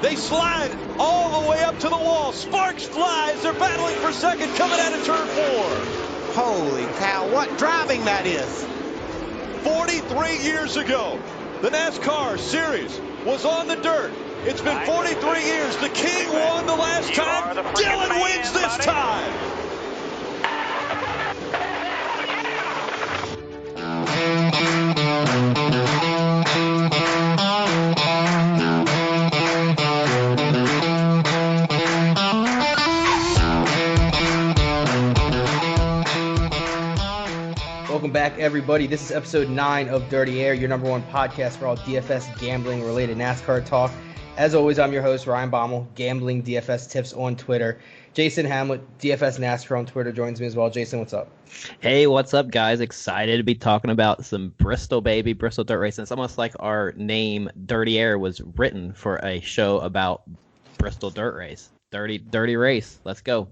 They slide all the way up to the wall. Sparks flies. They're battling for second coming out of turn 4. Holy cow, what driving that is. 43 years ago, the NASCAR series was on the dirt. It's been 43 years. The King won the last time. Dillon wins this time. Welcome back, everybody. This is episode 9 of Dirty Air, your number one podcast for all DFS gambling-related NASCAR talk. As always, I'm your host, Ryan Baumel, Gambling DFS Tips on Twitter. Jason Hamlet, DFS NASCAR on Twitter, joins me as well. Jason, what's up? Hey, what's up, guys? Excited to be talking about some Bristol dirt racing. It's almost like our name, Dirty Air, was written for a show about Bristol dirt race. Dirty race. Let's go.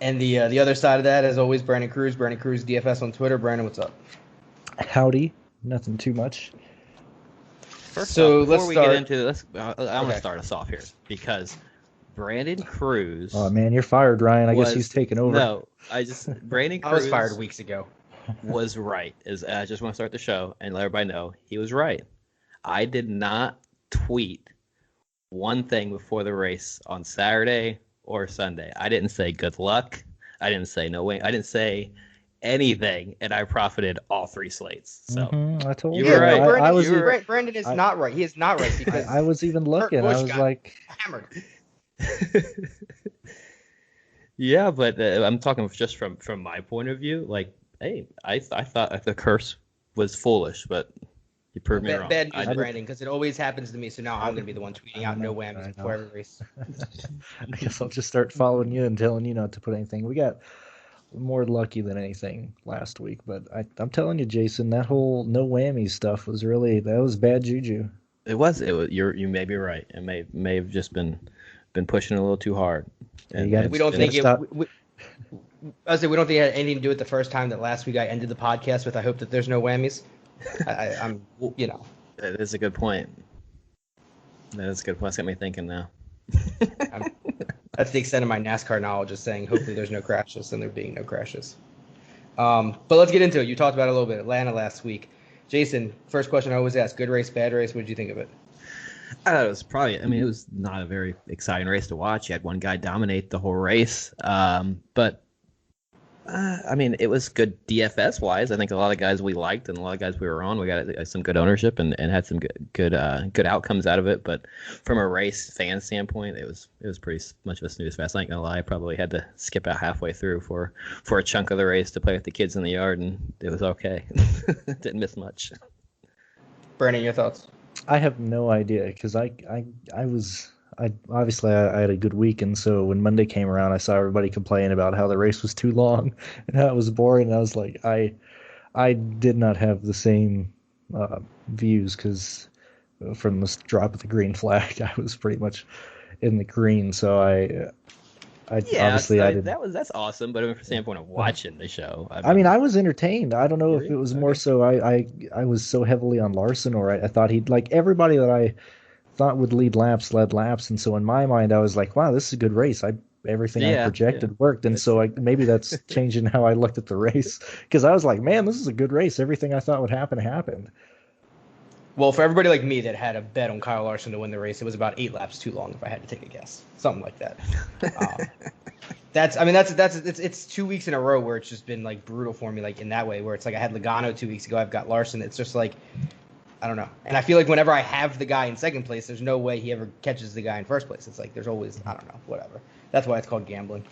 And the other side of that, as always, Brandon Cruz, DFS on Twitter. Brandon, what's up? Howdy. Nothing too much. First So off, let's before we start. get into this, I want to start us off here because Brandon Cruz. Oh man, you're fired, Ryan. I guess he's taking over. No, Brandon Cruz. I was fired weeks ago. Was right. I just want to start the show and let everybody know he was right. I did not tweet one thing before the race on Saturday or Sunday. I didn't say good luck. I didn't say no way. I didn't say anything, and I profited all 3 slates. So I told you you. were right. Brandon is not right. He is not right because I was even looking. Busch I was got like hammered. Yeah, but I'm talking just from my point of view. Like, hey, I thought the curse was foolish, but you proved me wrong. Bad news, Brandon, because it always happens to me. So now I'm going to be the one tweeting out no whammies before every race. I guess I'll just start following you and telling you not to put anything. We got more lucky than anything last week, but I'm telling you, Jason, that whole no whammy stuff was that was bad juju. It was. You may be right. It may have just been pushing it a little too hard. And we don't think it. I say we don't think it had anything to do with the first time that last week I ended the podcast with. I hope that there's no whammies. I'm. That is a good point. That's got me thinking now. That's the extent of my NASCAR knowledge, is saying hopefully there's no crashes and there being no crashes. But let's get into it. You talked about it a little bit. Atlanta last week. Jason, first question I always ask: good race, bad race? What did you think of it? It was probably. I mean, it was not a very exciting race to watch. You had one guy dominate the whole race, but. I mean, it was good DFS wise. I think a lot of guys we liked and a lot of guys we were on. We got some good ownership and had some good outcomes out of it. But from a race fan standpoint, it was pretty much of a snooze fest. I ain't gonna lie. I probably had to skip out halfway through for a chunk of the race to play with the kids in the yard, and it was okay. Didn't miss much. Brandon, your thoughts? I have no idea because I obviously had a good week, and so when Monday came around, I saw everybody complain about how the race was too long and how it was boring. And I was like, I did not have the same views because from the drop of the green flag, I was pretty much in the green. So that's awesome. But from the standpoint of watching the show, I was entertained. I don't know if it was more so I was so heavily on Larson, or I thought he'd like everybody that I thought would led laps, and so in my mind I was like, wow, this is a good race. Everything I projected worked, and so maybe that's changing how I looked at the race, because I was like, man, this is a good race. Everything I thought would happen happened. Well, for everybody like me that had a bet on Kyle Larson to win the race, it was about 8 laps too long if I had to take a guess, something like that. It's 2 weeks in a row where it's just been like brutal for me, like in that way, where it's like I had Logano 2 weeks ago, I've got Larson. It's just like, I don't know. And I feel like whenever I have the guy in second place, there's no way he ever catches the guy in first place. It's like there's always, I don't know, whatever. That's why it's called gambling.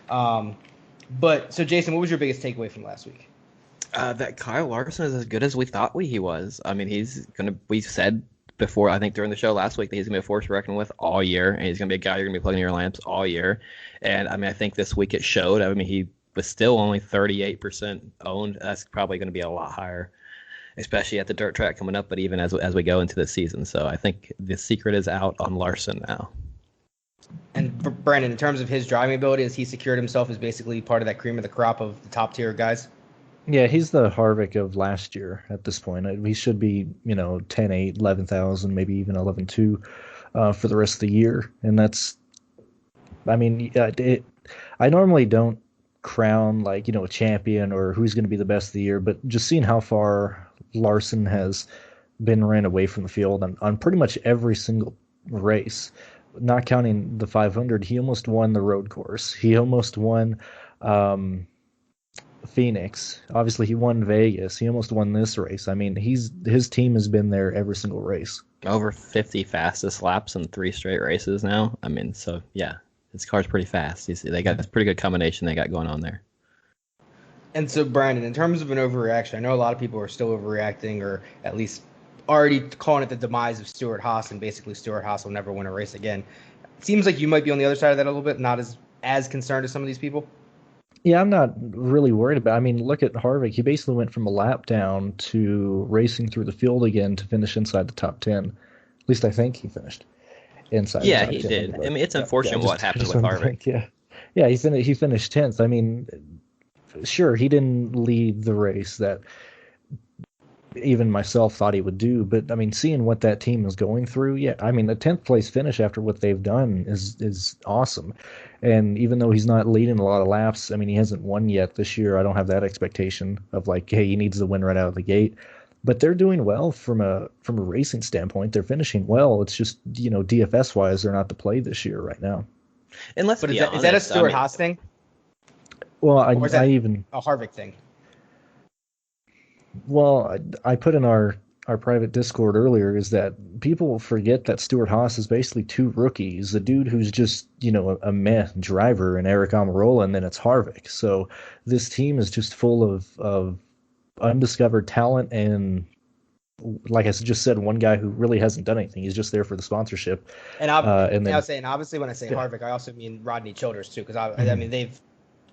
But so Jason, what was your biggest takeaway from last week? That Kyle Larson is as good as we thought he was. I mean, we said before, I think during the show last week, that he's going to be a force to reckon with all year, and he's going to be a guy you're going to be plugging in your lamps all year. And I mean, I think this week it showed. I mean, he was still only 38% owned. That's probably going to be a lot higher, especially at the dirt track coming up, but even as we go into the season. So I think the secret is out on Larson now. And for Brandon, in terms of his driving ability, has he secured himself as basically part of that cream of the crop of the top tier guys? Yeah, he's the Harvick of last year at this point. He should be, 10-8, 11,000, maybe even 11-2. for the rest of the year. And that's, I mean, I normally don't crown like, a champion or who's going to be the best of the year, but just seeing how far Larson has been ran away from the field on pretty much every single race, not counting the 500, he almost won the road course. He almost won Phoenix. Obviously, he won Vegas. He almost won this race. I mean, his team has been there every single race. Over 50 fastest laps in 3 straight races now. I mean, so yeah, his car's pretty fast. They got a pretty good combination they got going on there. And so, Brandon, in terms of an overreaction, I know a lot of people are still overreacting, or at least already calling it the demise of Stuart Haas, and basically Stuart Haas will never win a race again. It seems like you might be on the other side of that a little bit, not as concerned as some of these people. Yeah, I'm not really worried about it. I mean, look at Harvick. He basically went from a lap down to racing through the field again to finish inside the top 10. At least I think he finished inside the top 10. Yeah, he did. I mean, it's unfortunate what happened with Harvick. Yeah, he finished 10th. I mean, sure, he didn't lead the race that even myself thought he would do, but I mean, seeing what that team is going through, yeah, I mean, the 10th place finish after what they've done is awesome. And even though he's not leading a lot of laps, I mean, he hasn't won yet this year. I don't have that expectation of like, hey, he needs to win right out of the gate. But they're doing well from a racing standpoint. They're finishing well. It's just, DFS wise, they're not the play this year right now. And let's be honest, is that a Stuart Haas thing? Well, I even a Harvick thing. Well, I put in our private Discord earlier is that people forget that Stuart Haas is basically 2 rookies. The dude who's just, a meh driver, and Eric Almirola, and then it's Harvick. So this team is just full of undiscovered talent, and like I just said, one guy who really hasn't done anything. He's just there for the sponsorship. And I was saying, obviously, when I say Harvick, I also mean Rodney Childers too, because I mean they've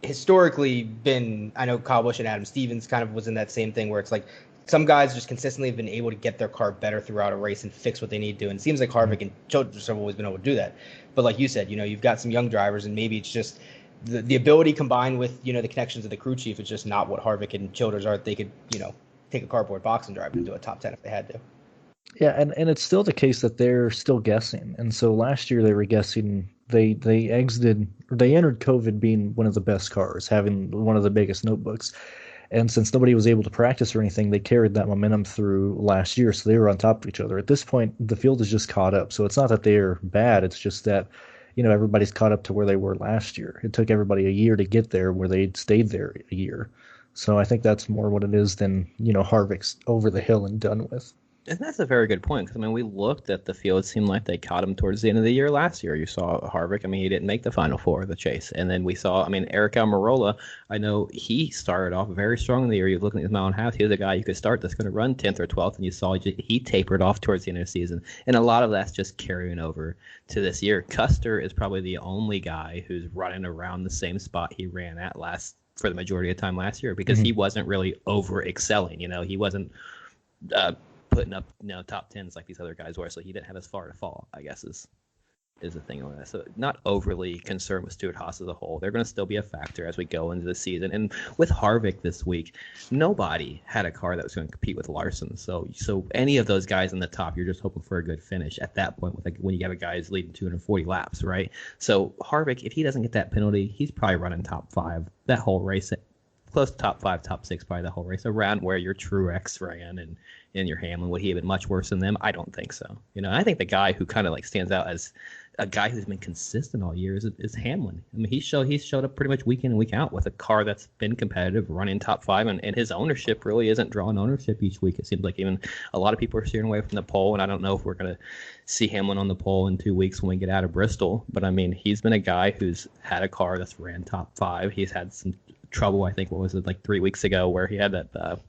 historically been, I know Kyle Busch and Adam Stevens kind of was in that same thing where it's like some guys just consistently have been able to get their car better throughout a race and fix what they need to do. And it seems like Harvick and Childers have always been able to do that. But like you said, you've got some young drivers, and maybe it's just the ability combined with, the connections of the crew chief. It's just not what Harvick and Childers are. They could, take a cardboard box and drive into a top 10 if they had to. Yeah, and it's still the case that they're still guessing. And so last year they were guessing. They entered COVID being one of the best cars, having one of the biggest notebooks. And since nobody was able to practice or anything, they carried that momentum through last year. So they were on top of each other. At this point, the field is just caught up. So it's not that they're bad. It's just that, everybody's caught up to where they were last year. It took everybody a year to get there where they'd stayed there a year. So I think that's more what it is than, Harvick's over the hill and done with. And that's a very good point, because, I mean, we looked at the field. It seemed like they caught him towards the end of the year last year. You saw Harvick. I mean, he didn't make the Final Four of the chase. And then we saw, Eric Almirola, I know he started off very strong in the year. You're looking at his mile and a half. He was a guy you could start that's going to run 10th or 12th, and you saw he tapered off towards the end of the season. And a lot of that's just carrying over to this year. Custer is probably the only guy who's running around the same spot he ran at for the majority of the time last year, because he wasn't really over excelling. He wasn't putting up top 10s like these other guys were, so he didn't have as far to fall, I guess is the thing on that. So not overly concerned with Stuart Haas as a whole. They're going to still be a factor as we go into the season. And with Harvick this week, nobody had a car that was going to compete with Larson. So any of those guys in the top, you're just hoping for a good finish at that point, with when you have a guy who's leading 240 laps, right? So Harvick, if he doesn't get that penalty, he's probably running top 5 that whole race, close to top 5, top 6 probably the whole race, around where your Truex ran and your Hamlin. Would he have been much worse than them? I don't think so. I think the guy who kind of like stands out as a guy who's been consistent all year is Hamlin. I mean, he's showed up pretty much week in and week out with a car that's been competitive, running top 5, and his ownership really isn't drawing ownership each week. It seems like even a lot of people are steering away from the pole, and I don't know if we're going to see Hamlin on the pole in 2 weeks when we get out of Bristol. But I mean, he's been a guy who's had a car that's ran top 5. He's had some trouble, I think, what was it, like 3 weeks ago, where he had that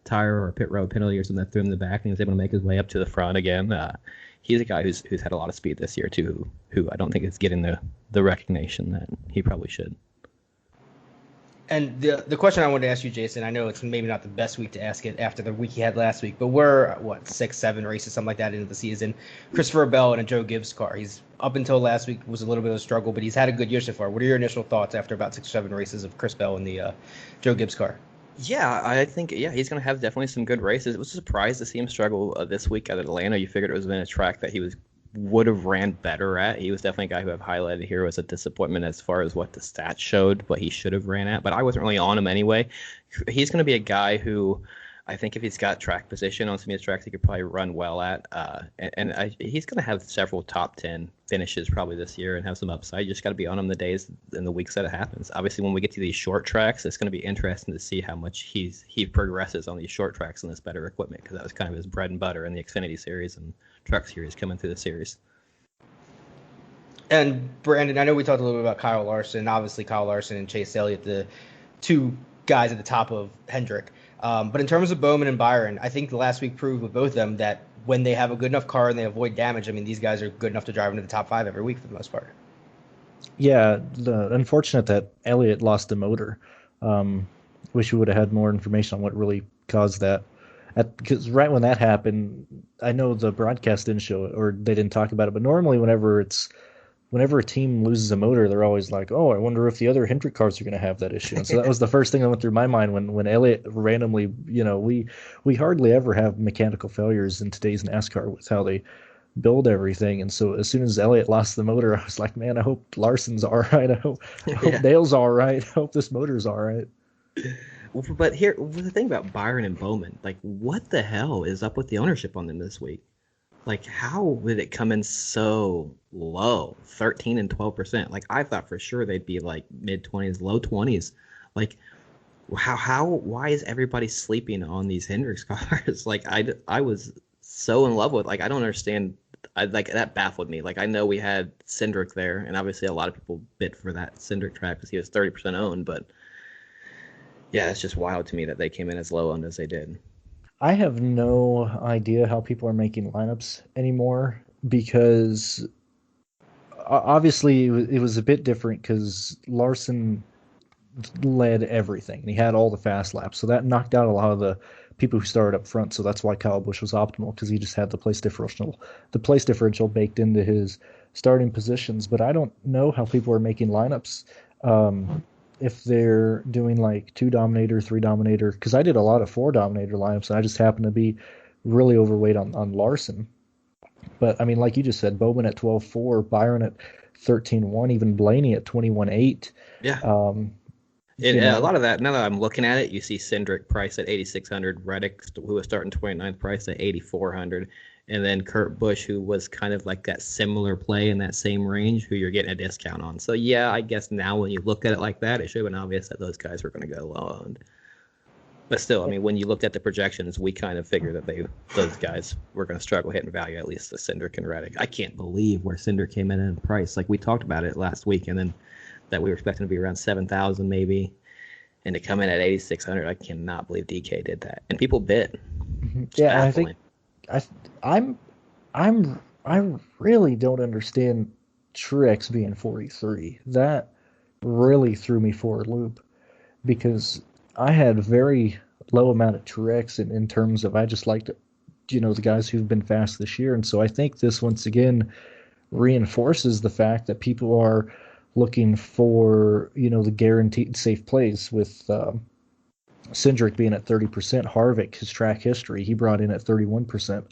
tire or pit road penalty or something that threw him in the back, and he was able to make his way up to the front again. He's a guy who's had a lot of speed this year too, who I don't think is getting the recognition that he probably should. And the question I wanted to ask you, Jason, I know it's maybe not the best week to ask it after the week he had last week, but we're 6, 7 races, something like that into the season. Christopher Bell in a Joe Gibbs car. He's up until last week was a little bit of a struggle, but he's had a good year so far. What are your initial thoughts after about 6 or 7 races of Chris Bell in the Joe Gibbs car? Yeah, I think he's going to have definitely some good races. It was a surprise to see him struggle this week at Atlanta. You figured it was been a track that he was would have ran better at. He was definitely a guy who I've highlighted here as a disappointment as far as what the stats showed, what he should have ran at. But I wasn't really on him anyway. He's going to be a guy who I think if he's got track position on some of these tracks, he could probably run well at. He's going to have several top 10 finishes probably this year and have some upside. You just got to be on him the days and the weeks that it happens. Obviously, when we get to these short tracks, it's going to be interesting to see how much he progresses on these short tracks and this better equipment, because that was kind of his bread and butter in the Xfinity Series and Truck Series coming through the series. And Brandon, I know we talked a little bit about Kyle Larson. Obviously, Kyle Larson and Chase Elliott, the two guys at the top of Hendrick. But in terms of Bowman and Byron, I think the last week proved with both of them that when they have a good enough car and they avoid damage, I mean, these guys are good enough to drive into the top 5 every week for the most part. Yeah, unfortunate that Elliott lost the motor. Wish we would have had more information on what really caused that. Because right when that happened, I know the broadcast didn't show it or they didn't talk about it, but normally whenever a team loses a motor, they're always like, oh, I wonder if the other Hendrick cars are going to have that issue. And so that was the first thing that went through my mind when Elliott randomly, we hardly ever have mechanical failures in today's NASCAR with how they build everything. And so as soon as Elliott lost the motor, I was like, man, I hope Larson's all right. I hope Dale's all right. I hope this motor's all right. But here, the thing about Byron and Bowman, like, what the hell is up with the ownership on them this week? Like, how did it come in so low, 13 and 12%? Like, I thought for sure they'd be like mid-20s, low 20s. Like, why is everybody sleeping on these Hendricks cars? Like, I was so in love with, like, I don't understand. Like, that baffled me. Like, I know we had Cindric there, and obviously a lot of people bid for that Cindric track because he was 30% owned, but yeah, it's just wild to me that they came in as low owned as they did. I have no idea how people are making lineups anymore because obviously it was a bit different because Larson led everything and he had all the fast laps. So that knocked out a lot of the people who started up front. So that's why Kyle Busch was optimal, because he just had the place differential baked into his starting positions. But I don't know how people are making lineups. If they're doing like 2 Dominator, 3 Dominator, because I did a lot of 4 Dominator lineups and I just happened to be really overweight on Larson. But I mean, like you just said, Bowman at 12.4, Byron at 13.1, even Blaney at 21.8. Yeah. A lot of that, now that I'm looking at it, you see Cindric price at 8,600, Reddick, who was starting 29th, price at 8,400. And then Kurt Busch, who was kind of like that similar play in that same range, who you're getting a discount on. So, yeah, I guess now when you look at it like that, it should have been obvious that those guys were going to go low owned. But still, I mean, when you looked at the projections, we kind of figured that those guys were going to struggle hitting value, at least the Cindric and Reddick. I can't believe where Cindric came in price. Like, we talked about it last week, and then that we were expecting to be around 7,000 maybe, and to come in at 8,600, I cannot believe DK did that. And people bid. Yeah, I think I really don't understand Truex being 43. That really threw me for a loop because I had very low amount of Truex in terms of I just liked, the guys who've been fast this year. And so I think this once again reinforces the fact that people are looking for, the guaranteed safe plays with Cindric being at 30%, Harvick, his track history, he brought in at 31%.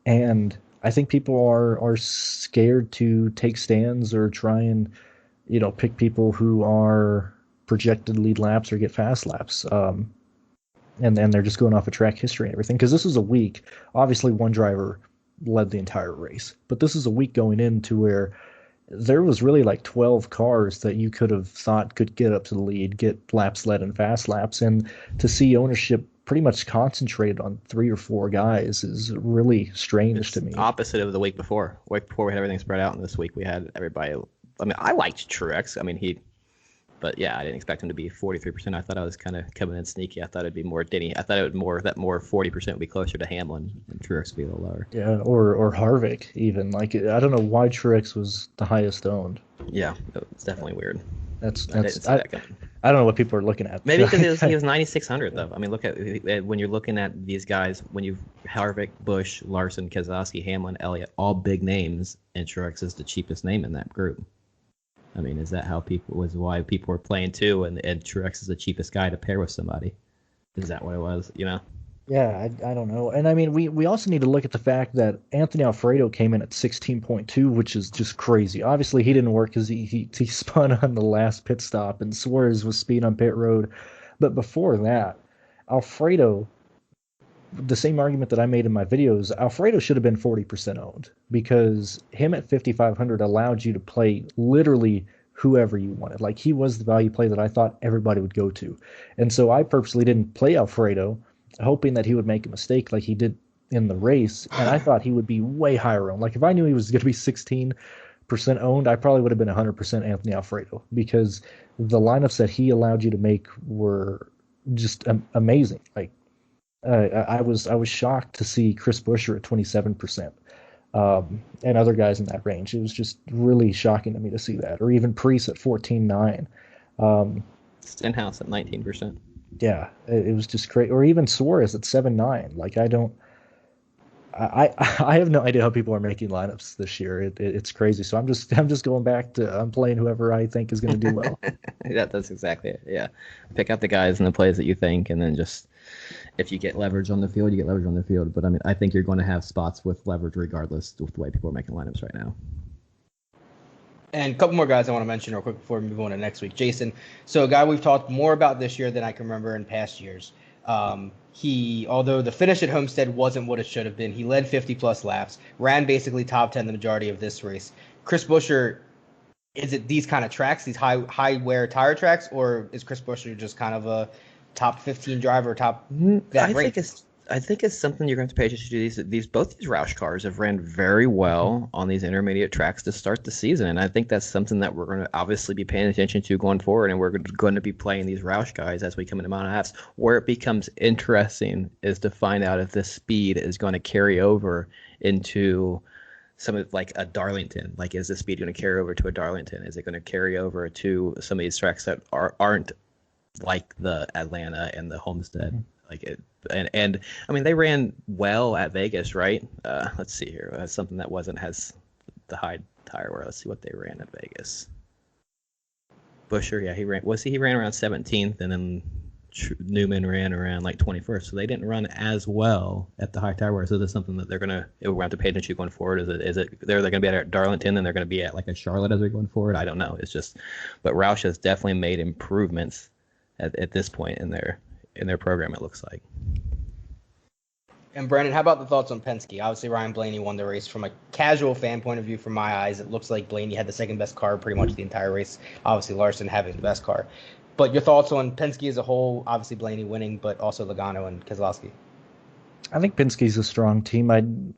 And I think people are scared to take stands or try and, pick people who are projected lead laps or get fast laps. And they're just going off of track history and everything. Because this was a week, obviously one driver led the entire race. But this is a week going into where there was really like 12 cars that you could have thought could get up to the lead, get laps led and fast laps. And to see ownership pretty much concentrated on 3 or 4 guys is really strange to me. Opposite of the week before. Week before we had everything spread out, and this week we had everybody. I mean, I liked Truex. I mean, but yeah, I didn't expect him to be 43%. I thought I was kind of coming in sneaky. I thought it'd be more Denny. I thought it would more 40% would be closer to Hamlin, and Truex would be a little lower. Yeah, or Harvick even. Like, I don't know why Truex was the highest owned. Yeah, it's definitely weird. I don't know what people are looking at. Maybe because he was 9,600 though. I mean, look at when you're looking at these guys. When you Harvick, Busch, Larson, Keselowski, Hamlin, Elliott, all big names, and Truex is the cheapest name in that group. I mean, is that why people were playing too? And Truex is the cheapest guy to pair with somebody. Is that what it was? Yeah, I don't know. And I mean, we also need to look at the fact that Anthony Alfredo came in at 16.2, which is just crazy. Obviously, he didn't work because he spun on the last pit stop, and Suarez was speed on pit road. But before that, Alfredo, the same argument that I made in my videos, Alfredo should have been 40% owned because him at 5,500 allowed you to play literally whoever you wanted. Like he was the value play that I thought everybody would go to. And so I purposely didn't play Alfredo, hoping that he would make a mistake like he did in the race. And I thought he would be way higher owned. Like if I knew he was going to be 16% owned, I probably would have been 100% Anthony Alfredo because the lineups that he allowed you to make were just amazing. Like I was shocked to see Chris Buescher at 27%, and other guys in that range. It was just really shocking to me to see that, or even Priest at 14.9. Stenhouse at 19%. Yeah, it was just great. Or even Suarez at 7.9. Like I have no idea how people are making lineups this year. It's crazy. So I'm just going back to I'm playing whoever I think is going to do well. Yeah, that's exactly it. Yeah, pick out the guys and the plays that you think, and then just if you get leverage on the field, you get leverage on the field. But I mean, I think you're going to have spots with leverage regardless with the way people are making lineups right now. And a couple more guys I want to mention real quick before we move on to next week. Jason, so a guy we've talked more about this year than I can remember in past years. Although the finish at Homestead wasn't what it should have been, he led 50-plus laps, ran basically top 10 the majority of this race. Chris Buescher, is it these kind of tracks, these high-wear tire tracks, or is Chris Buescher just kind of a top 15 driver, I think it's something you're going to have to pay attention to. Both these Roush cars have ran very well on these intermediate tracks to start the season, and I think that's something that we're going to obviously be paying attention to going forward, and we're going to be playing these Roush guys as we come into Mount Halves. Where it becomes interesting is to find out if this speed is going to carry over into some of like a Darlington. Like, is the speed going to carry over to a Darlington? Is it going to carry over to some of these tracks that aren't like the Atlanta and the Homestead? Like it, and I mean, they ran well at Vegas, right? Let's see here. Something that has the high tire wear. Let's see what they ran at Vegas. Buescher, yeah, he ran around 17th, and then Newman ran around like 21st. So they didn't run as well at the high tire wear. So that's something that we're going to have to pay attention to going forward. Is it they're going to be at Darlington and they're going to be at like a Charlotte as we're going forward? I don't know. It's just, but Roush has definitely made improvements at this point in their program, it looks like. And Brandon, how about the thoughts on Penske? Obviously, Ryan Blaney won the race. From a casual fan point of view, from my eyes, it looks like Blaney had the second best car pretty much the entire race. Obviously, Larson having the best car. But your thoughts on Penske as a whole? Obviously, Blaney winning, but also Logano and Keselowski. I think Penske's a strong team.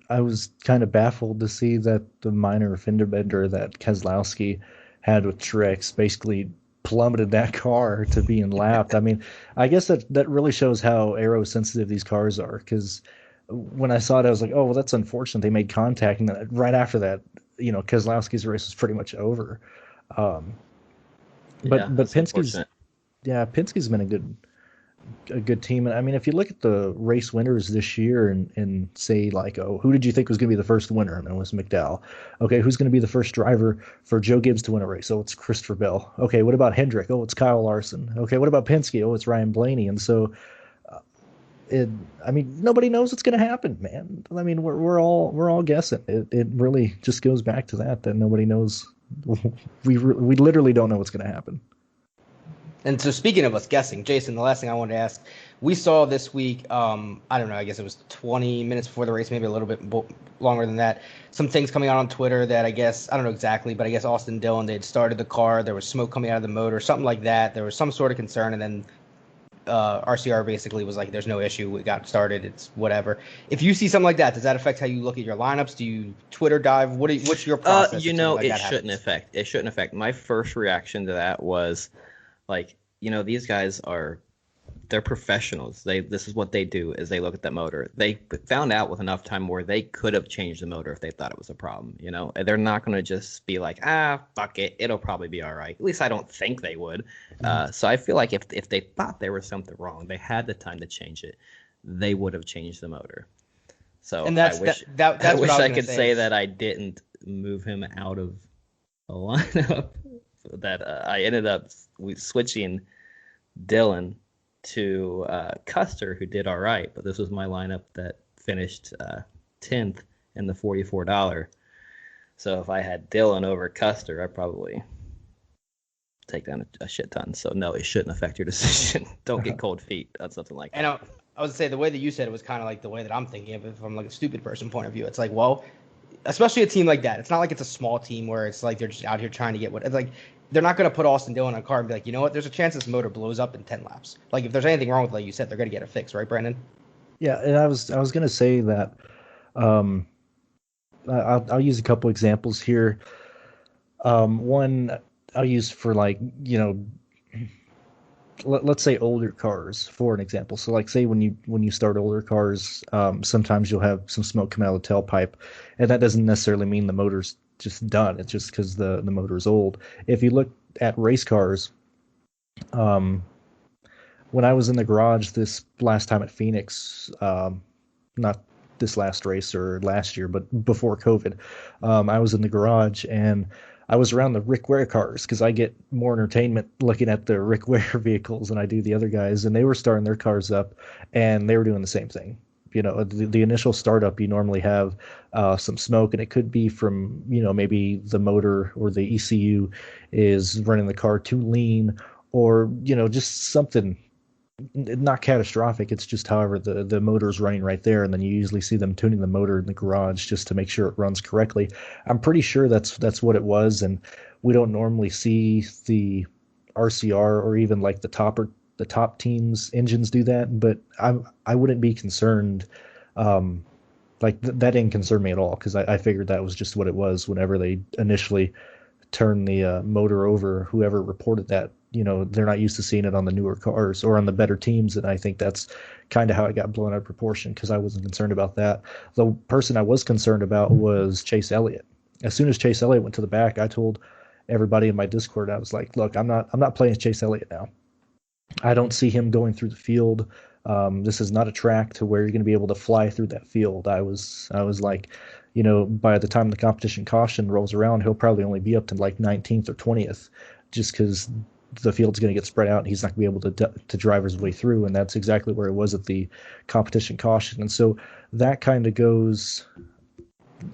I was kind of baffled to see that the minor fender bender that Keselowski had with Truex basically plummeted that car to being lapped. I mean, I guess that really shows how aero sensitive these cars are, because when I saw it, I was like, oh, well, that's unfortunate. They made contact, and then right after that, Keselowski's race was pretty much over. But Penske's been a good team. And I mean, if you look at the race winners this year and say like, oh, who did you think was going to be the first winner? And it was McDowell. Okay, who's going to be the first driver for Joe Gibbs to win a race? Oh, it's Christopher Bell. Okay, what about Hendrick? Oh, it's Kyle Larson. Okay, what about Penske? Oh, it's Ryan Blaney. And so, nobody knows what's going to happen, man. I mean, we're all guessing. It really just goes back to that nobody knows. We literally don't know what's going to happen. And so speaking of us guessing, Jason, the last thing I wanted to ask, we saw this week, I don't know, I guess it was 20 minutes before the race, maybe a little bit longer than that, some things coming out on Twitter that I guess, I don't know exactly, but I guess Austin Dillon, they had started the car, there was smoke coming out of the motor, something like that. There was some sort of concern, and then RCR basically was like, there's no issue, it got started, it's whatever. If you see something like that, does that affect how you look at your lineups? Do you Twitter dive? What's your process? It shouldn't affect. My first reaction to that was, like, these guys they're professionals. This is what they do, is they look at that motor. They found out with enough time where they could have changed the motor if they thought it was a problem. They're not going to just be like, fuck it, it'll probably be all right. At least I don't think they would. So I feel like if they thought there was something wrong, they had the time to change it, they would have changed the motor. So I wish I could say that I didn't move him out of the lineup. That I ended up switching Dillon to Custer, who did all right, but this was my lineup that finished 10th in the $44. So if I had Dillon over Custer, I'd probably take down a shit ton. So no, it shouldn't affect your decision. Don't get cold feet on something like that. And I would say the way that you said it was kind of like the way that I'm thinking of it from like a stupid person point of view. It's like, well, especially a team like that. It's not like it's a small team where it's like they're just out here trying to get what. It's like they're not going to put Austin Dillon on a car and be like, you know what? There's a chance this motor blows up in 10 laps. Like if there's anything wrong with, like you said, they're going to get it fixed, right, Brandon? Yeah, and I was going to say that. I'll use a couple examples here. One I'll use for like, let's say older cars for an example. So like say when you start older cars, sometimes you'll have some smoke come out of the tailpipe, and that doesn't necessarily mean the motor's just done. It's just because the motor's old. If you look at race cars, when I was in the garage this last time at Phoenix, not this last race or last year, but before COVID, I was in the garage and I was around the Rick Ware cars because I get more entertainment looking at the Rick Ware vehicles than I do the other guys, and they were starting their cars up and they were doing the same thing. The initial startup, you normally have some smoke, and it could be from, maybe the motor or the ECU is running the car too lean, or, just something not catastrophic. It's just, however, the motor's running right there, and then you usually see them tuning the motor in the garage just to make sure it runs correctly. I'm pretty sure that's what it was, and we don't normally see the RCR or even like the top teams' engines do that, but I wouldn't be concerned. That didn't concern me at all, because I figured that was just what it was whenever they initially turned the motor over. Whoever reported that, they're not used to seeing it on the newer cars or on the better teams, and I think that's kind of how it got blown out of proportion, because I wasn't concerned about that. The person I was concerned about was Chase Elliott. As soon as Chase Elliott went to the back, I told everybody in my Discord, I was like, look, I'm not playing Chase Elliott now. I don't see him going through the field. This is not a track to where you're going to be able to fly through that field. I was like, by the time the competition caution rolls around, he'll probably only be up to like 19th or 20th, just because the field's going to get spread out and he's not going to be able to drive his way through. And that's exactly where it was at the competition caution. And so that kind of goes,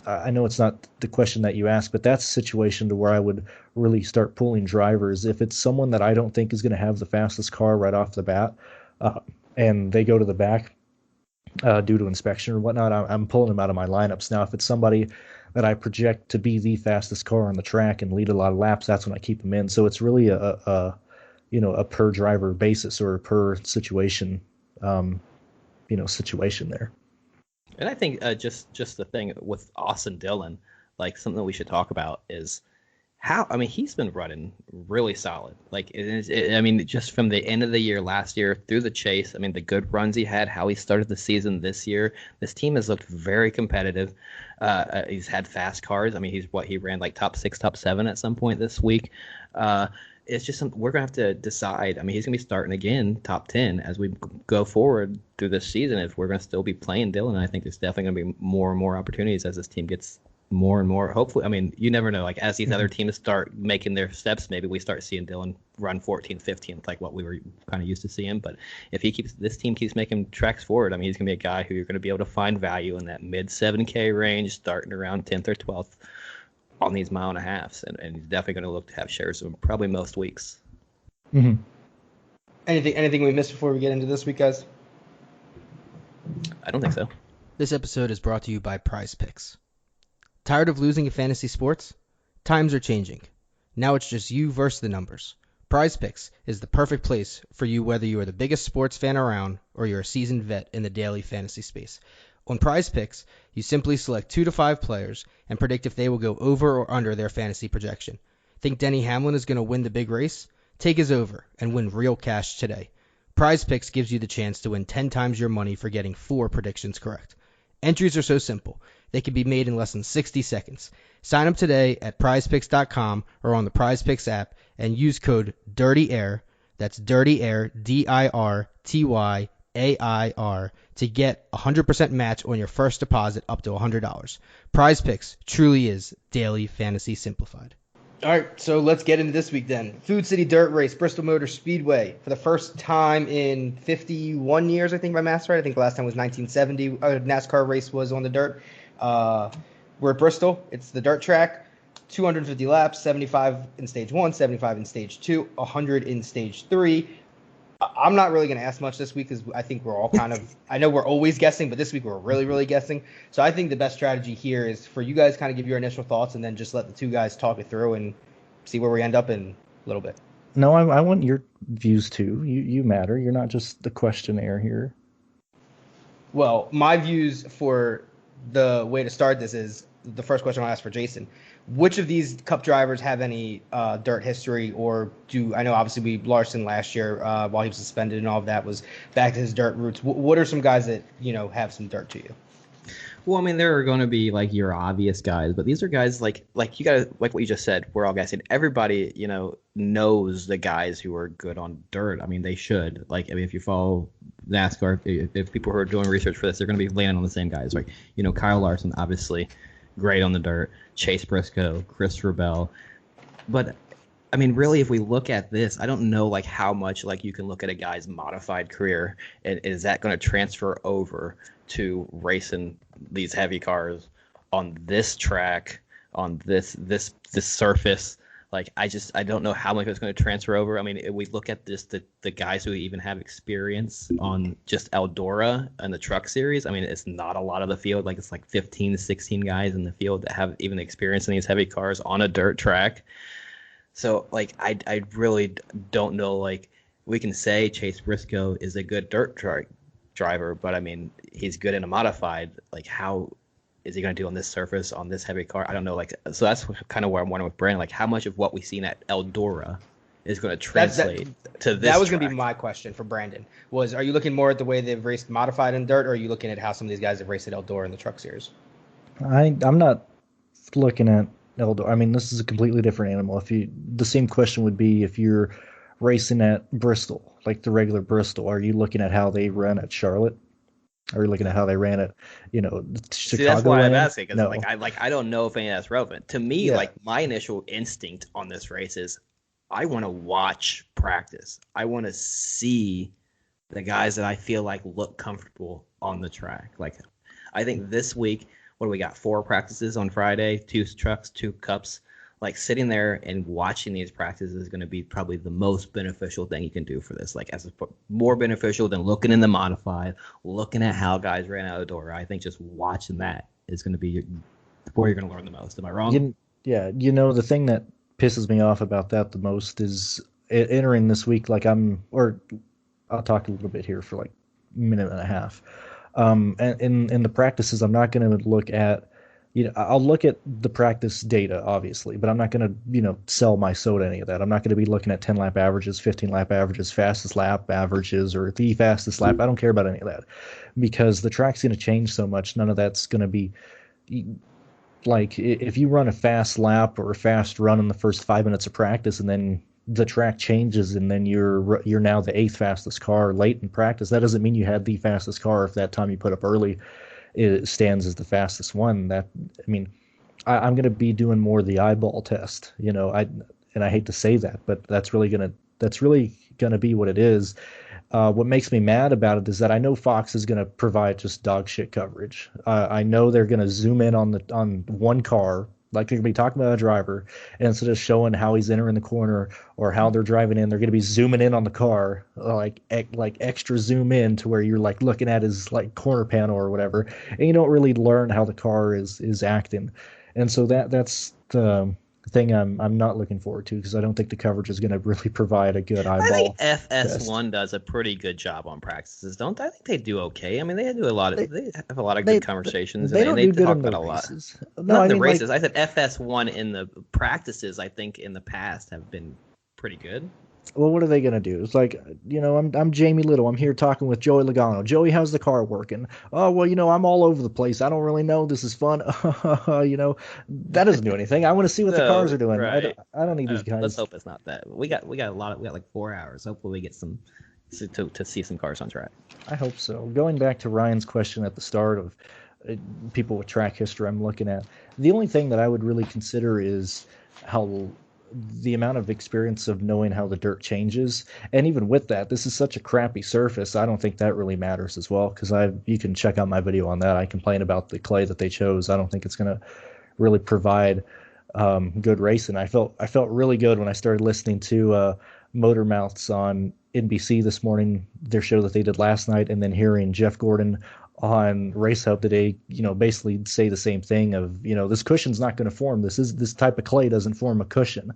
I know it's not the question that you asked, but that's a situation to where I would really start pulling drivers. If it's someone that I don't think is going to have the fastest car right off the bat, and they go to the back due to inspection or whatnot, I'm pulling them out of my lineups. Now, if it's somebody that I project to be the fastest car on the track and lead a lot of laps, that's when I keep them in. So it's really a per driver basis or a per situation, situation there. And I think just the thing with Austin Dillon, like something that we should talk about is he's been running really solid. Like, just from the end of the year last year through the chase, the good runs he had, how he started the season this year, this team has looked very competitive. He's had fast cars. He ran like top 6, top 7 at some point this week. It's just something we're going to have to decide. He's going to be starting again top 10 as we go forward through this season. If we're going to still be playing Dillon, I think there's definitely going to be more and more opportunities as this team gets more and more. Hopefully, you never know. Like as these other teams start making their steps, maybe we start seeing Dillon run 14th, 15th, like what we were kind of used to seeing. But if this team keeps making tracks forward, he's going to be a guy who you're going to be able to find value in that mid 7K range, starting around 10th or 12th on these mile and a halves, and he's definitely going to look to have shares of him probably most weeks. Mm-hmm. Anything we missed before we get into this week, guys? I don't think so. This episode is brought to you by Prize Picks. Tired of losing in fantasy sports? Times are changing. Now it's just you versus the numbers. Prize Picks is the perfect place for you, whether you are the biggest sports fan around or you're a seasoned vet in the daily fantasy space. On Prize Picks, you simply select 2 to 5 players and predict if they will go over or under their fantasy projection. Think Denny Hamlin is going to win the big race? Take his over and win real cash today. Prize Picks gives you the chance to win 10 times your money for getting 4 predictions correct. Entries are so simple. They can be made in less than 60 seconds. Sign up today at prizepicks.com or on the Prize Picks app and use code DIRTYAIR, that's DIRTYAIR, DIRTYAIR, to get a 100% match on your first deposit up to $100. Prize Picks truly is daily fantasy simplified. All right, so let's get into this week then. Food City Dirt Race, Bristol Motor Speedway. For the first time in 51 years, I think my math's right. I think the last time was 1970. A NASCAR race was on the dirt. We're at Bristol. It's the dirt track. 250 laps, 75 in stage 1, 75 in stage 2, 100 in stage 3. I'm not really going to ask much this week because I think we're all kind of – I know we're always guessing, but this week we're really, really guessing. So I think the best strategy here is for you guys kind of give your initial thoughts and then just let the two guys talk it through and see where we end up in a little bit. No, I want your views too. You matter. You're not just the questionnaire here. Well, my views for the way to start this is the first question I'll ask for Jason. Which of these Cup drivers have any dirt history, or I know obviously Larson last year while he was suspended and all of that was back to his dirt roots. What are some guys that have some dirt to you? Well, I mean, there are going to be like your obvious guys, but these are guys like you got like what you just said. We're all guys, and everybody knows the guys who are good on dirt. I mean, they should. Like, I mean, if you follow NASCAR, if people who are doing research for this, they're going to be landing on the same guys. Like, Kyle Larson, obviously great on the dirt. Chase Briscoe, Christopher Bell. But I mean, really, if we look at this, I don't know like how much like you can look at a guy's modified career, and is that going to transfer over to racing these heavy cars on this track, on this surface? Like, I don't know how much it's going to transfer over. I mean, if we look at this, the guys who even have experience on just Eldora and the Truck Series, I mean, it's not a lot of the field. Like, it's like 15 to 16 guys in the field that have even experience in these heavy cars on a dirt track. So, like, I really don't know. Like, we can say Chase Briscoe is a good dirt driver, but, I mean, he's good in a modified. Like, how is he going to do on this surface, on this heavy car? I don't know. Like, so that's kind of where I'm wondering with Brandon, like how much of what we've seen at Eldora is going to translate to this. That was going to be my question for Brandon. Are you looking more at the way they've raced modified in dirt, or are you looking at how some of these guys have raced at Eldora in the Truck Series? I'm not looking at Eldora. I mean, this is a completely different animal. The same question would be if you're racing at Bristol, like the regular Bristol. Are you looking at how they run at Charlotte? Are you looking at how they ran it, Chicago? See, that's why I'm asking, because I don't know if any of that's relevant. To me, like my initial instinct on this race is I want to watch practice. I want to see the guys that I feel like look comfortable on the track. Like, I think this week, what do we got? 4 practices on Friday, 2 trucks, 2 cups. Like, sitting there and watching these practices is going to be probably the most beneficial thing you can do for this. Like, more beneficial than looking in the modified, looking at how guys ran out of the door. I think just watching that is going to be where you're going to learn the most. Am I wrong? The thing that pisses me off about that the most is entering this week. Like, I'll talk a little bit here for like a minute and a half. And in the practices, I'm not going to look at. I'll look at the practice data, obviously, but I'm not going to, sell my soul to any of that. I'm not going to be looking at 10-lap averages, 15-lap averages, fastest lap averages, or the fastest lap. I don't care about any of that because the track's going to change so much. None of that's going to be like if you run a fast lap or a fast run in the first 5 minutes of practice and then the track changes and then you're now the 8th fastest car late in practice. That doesn't mean you had the fastest car if that time you put up early it stands as the fastest one. I'm going to be doing more of the eyeball test, I hate to say that, but that's really going to be what it is. What makes me mad about it is that I know Fox is going to provide just dog shit coverage. I know they're going to zoom in on one car, like they're going to be talking about a driver, and instead of showing how he's entering the corner or how they're driving in, they're going to be zooming in on the car, like extra zoom in to where you're like looking at his like corner panel or whatever, and you don't really learn how the car is acting. And so that's the thing I'm not looking forward to because I don't think the coverage is going to really provide a good eyeball. I think FS1 does a pretty good job on practices, don't they? I think they do okay. I mean, they have a lot of good conversations. They don't do good talk in the about races. A lot. Not the races. I said FS1 in the practices. I think in the past have been pretty good. Well, what are they going to do? It's like, I'm Jamie Little. I'm here talking with Joey Logano. Joey, how's the car working? Oh, well, I'm all over the place. I don't really know. This is fun. That doesn't do anything. I want to see what the cars are doing. Right. I don't need these guys. Let's hope it's not that. We got like 4 hours. Hopefully we get some to see some cars on track. I hope so. Going back to Ryan's question at the start of people with track history I'm looking at, the only thing that I would really consider is how the amount of experience of knowing how the dirt changes. And even with that, this is such a crappy surface. I don't think that really matters as well, because you can check out my video on that. I complain about the clay that they chose. I don't think it's going to really provide good racing. I felt really good when I started listening to Motor Mouths on NBC this morning, their show that they did last night, and then hearing Jeff Gordon on Race Hub today, basically say the same thing of, this cushion's not going to form. This type of clay doesn't form a cushion.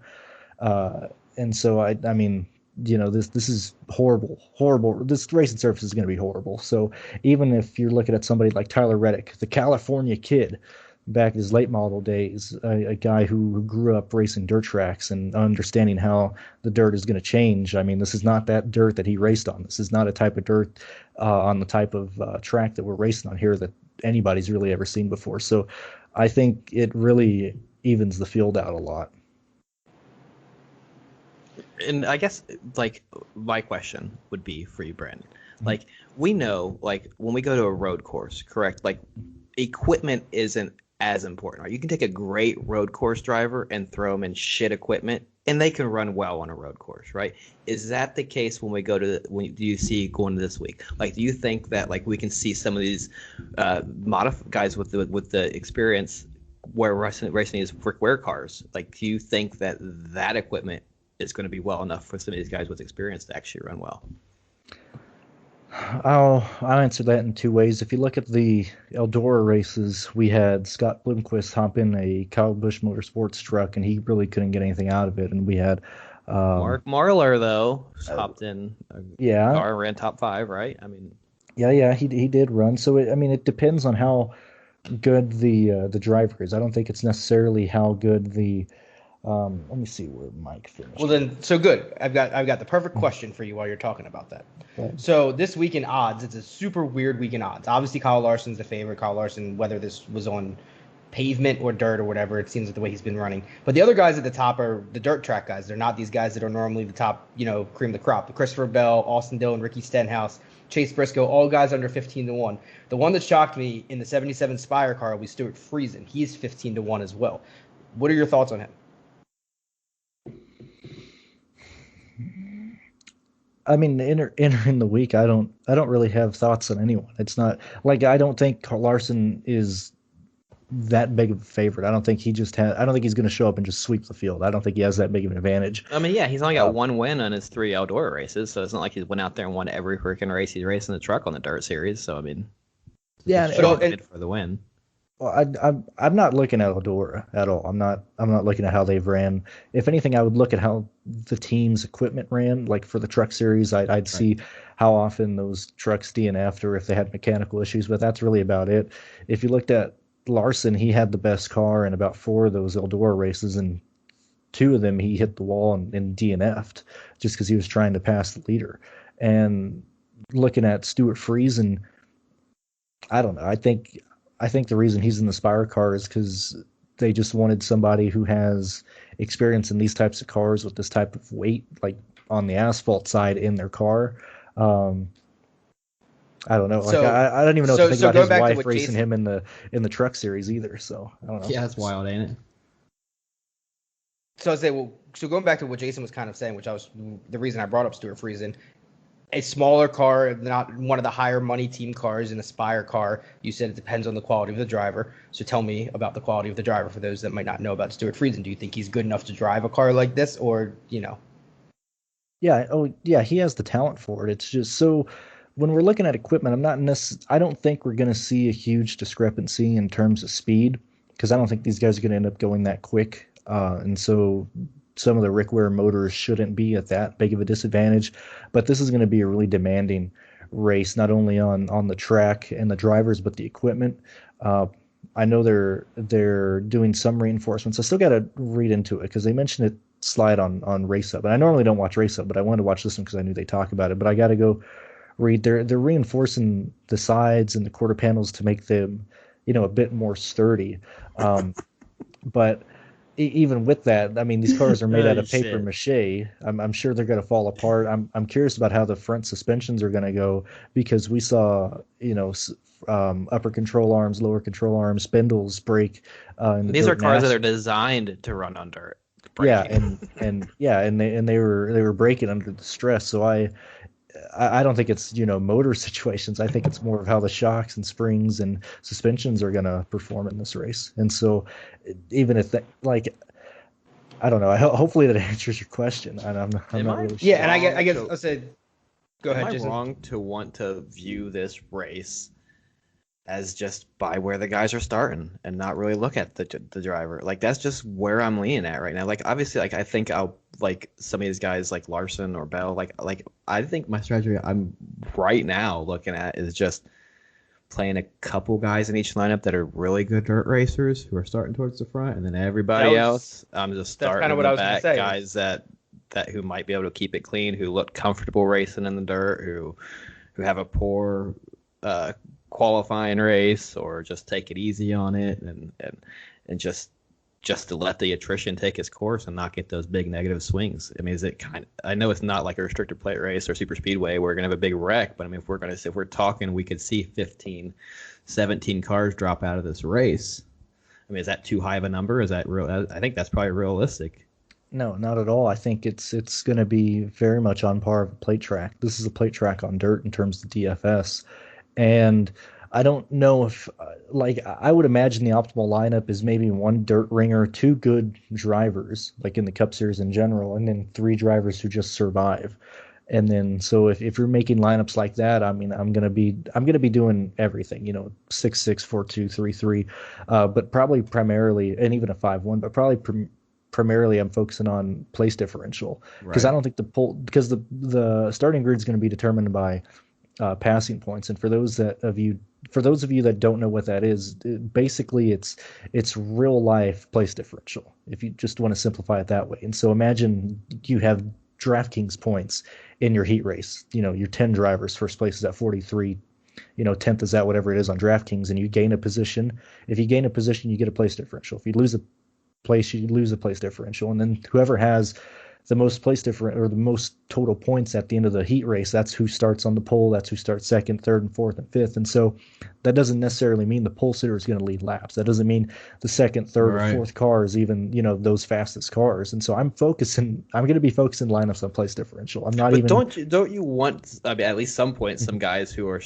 And so I mean, this is horrible. This racing surface is going to be horrible. So even if you're looking at somebody like Tyler Reddick, the California kid, back in his late model days, a guy who grew up racing dirt tracks and understanding how the dirt is going to change. I mean, this is not that dirt that he raced on. This is not a type of dirt on the type of track that we're racing on here that anybody's really ever seen before. So I think it really evens the field out a lot. And I guess, like, my question would be for you, Brandon. Like, we know, like, when we go to a road course, correct? Like, equipment isn't as important. Right? You can take a great road course driver and throw them in shit equipment, and they can run well on a road course, right? Is that the case when we go to when do you see going to this week? Like, do you think that like we can see some of these guys with the experience where racing these Rick Ware cars? Like, do you think that equipment is going to be well enough for some of these guys with experience to actually run well? I'll answer that in two ways. If you look at the Eldora races, we had Scott Bloomquist hop in a Kyle Busch Motorsports truck, and he really couldn't get anything out of it. And we had Mark Marlar, though, hopped in a car, ran top 5, right? I mean, yeah, he did run. So it depends on how good the driver is. I don't think it's necessarily how good the let me see where Mike finished. Well then, so good. I've got the perfect question for you while you're talking about that. Okay. So this week in odds, it's a super weird week in odds. Obviously, Kyle Larson's the favorite. Kyle Larson, whether this was on pavement or dirt or whatever, it seems like the way he's been running. But the other guys at the top are the dirt track guys. They're not these guys that are normally the top, cream of the crop. Christopher Bell, Austin Dillon, Ricky Stenhouse, Chase Briscoe, all guys under 15-1. The one that shocked me in the 77 Spire car was Stuart Friesen. He's 15-1 as well. What are your thoughts on him? I mean, entering the week, I don't really have thoughts on anyone. It's not like I don't think Larson is that big of a favorite. I don't think I don't think he's going to show up and just sweep the field. I don't think he has that big of an advantage. I mean, yeah, he's only got one win on his 3 outdoor races, so it's not like he went out there and won every freaking race he's racing the truck on the dirt series. So I mean, yeah, for the win. Well, I'm not looking at Eldora at all. I'm not looking at how they've ran. If anything, I would look at how the team's equipment ran. Like for the truck series, I'd see how often those trucks DNF'd or if they had mechanical issues. But that's really about it. If you looked at Larson, he had the best car in about 4 of those Eldora races, and 2 of them he hit the wall and DNF'd just because he was trying to pass the leader. And looking at Stuart Friesen, I don't know. I think the reason he's in the Spire car is because they just wanted somebody who has experience in these types of cars with this type of weight, like on the asphalt side in their car. I don't know. Like I don't even know what to think about his wife racing him in the truck series either. So I don't know. Yeah, that's wild, ain't it? So I say, going back to what Jason was kind of saying, which was the reason I brought up Stuart Friesen. A smaller car, not one of the higher money team cars, in a Spire car. You said it depends on the quality of the driver. So tell me about the quality of the driver for those that might not know about Stuart Friesen. Do you think he's good enough to drive a car like this, or Yeah. Oh, yeah. He has the talent for it. It's just so when we're looking at equipment, I don't think we're going to see a huge discrepancy in terms of speed because I don't think these guys are going to end up going that quick. And so some of the Rick Ware motors shouldn't be at that big of a disadvantage, but this is going to be a really demanding race, not only on the track and the drivers, but the equipment. I know they're doing some reinforcements. I still got to read into it because they mentioned it slide on Race Up, and I normally don't watch Race Up, but I wanted to watch this one because I knew they talk about it. But I got to go read. They're reinforcing the sides and the quarter panels to make them, a bit more sturdy. But even with that, I mean, these cars are made out of paper mache. I'm sure they're going to fall apart. I'm curious about how the front suspensions are going to go because we saw, upper control arms, lower control arms, spindles break. These are cars that are designed to run on dirt. and they were braking under the stress. So I don't think it's motor situations. I think it's more of how the shocks and springs and suspensions are going to perform in this race. And so even if I don't know. Hopefully that answers your question. I'm not really sure. Yeah, and I guess I'll say, go ahead. Am I wrong to want to view this race as just by where the guys are starting and not really look at the driver? Like, that's just where I'm leaning at right now. Like, obviously, like I think I'll like some of these guys like Larson or Bell. Like I think my strategy I'm right now looking at is just playing a couple guys in each lineup that are really good dirt racers who are starting towards the front, and then everybody else, I'm just starting in the back, guys that who might be able to keep it clean, who look comfortable racing in the dirt, who have a poor qualifying race, or just take it easy on it, and just to let the attrition take its course and not get those big negative swings. I mean, is it I know it's not like a restricted plate race or super speedway where we're going to have a big wreck, but I mean, if we're talking, we could see 15, 17 cars drop out of this race. I mean, is that too high of a number? Is that real? I think that's probably realistic. No, not at all. I think it's going to be very much on par with a plate track. This is a plate track on dirt in terms of DFS. And I don't know if, I would imagine the optimal lineup is maybe one dirt ringer, two good drivers, like in the Cup Series in general, and then three drivers who just survive. And then, so if you're making lineups like that, I mean, I'm gonna be doing everything, 6-6, 4-2, 3-3, but probably primarily, and even a 5-1, but probably primarily I'm focusing on place differential, because I don't think because the starting grid is going to be determined by passing points. And for those of you that don't know what that is, basically it's real life place differential, if you just want to simplify it that way. And so imagine you have DraftKings points in your heat race. Your 10 drivers, first place is at 43, 10th is at whatever it is on DraftKings, and you gain a position. If you gain a position, you get a place differential. If you lose a place, you lose a place differential. And then whoever has the most place or the most total points at the end of the heat race, that's who starts on the pole. That's who starts second, third, and fourth, and fifth. And so that doesn't necessarily mean the pole sitter is going to lead laps. That doesn't mean the second, third, or fourth car is even, those fastest cars. And so I'm going to be focusing lineups on place differential. I'm not don't you want, I mean, at least some point, some guys who are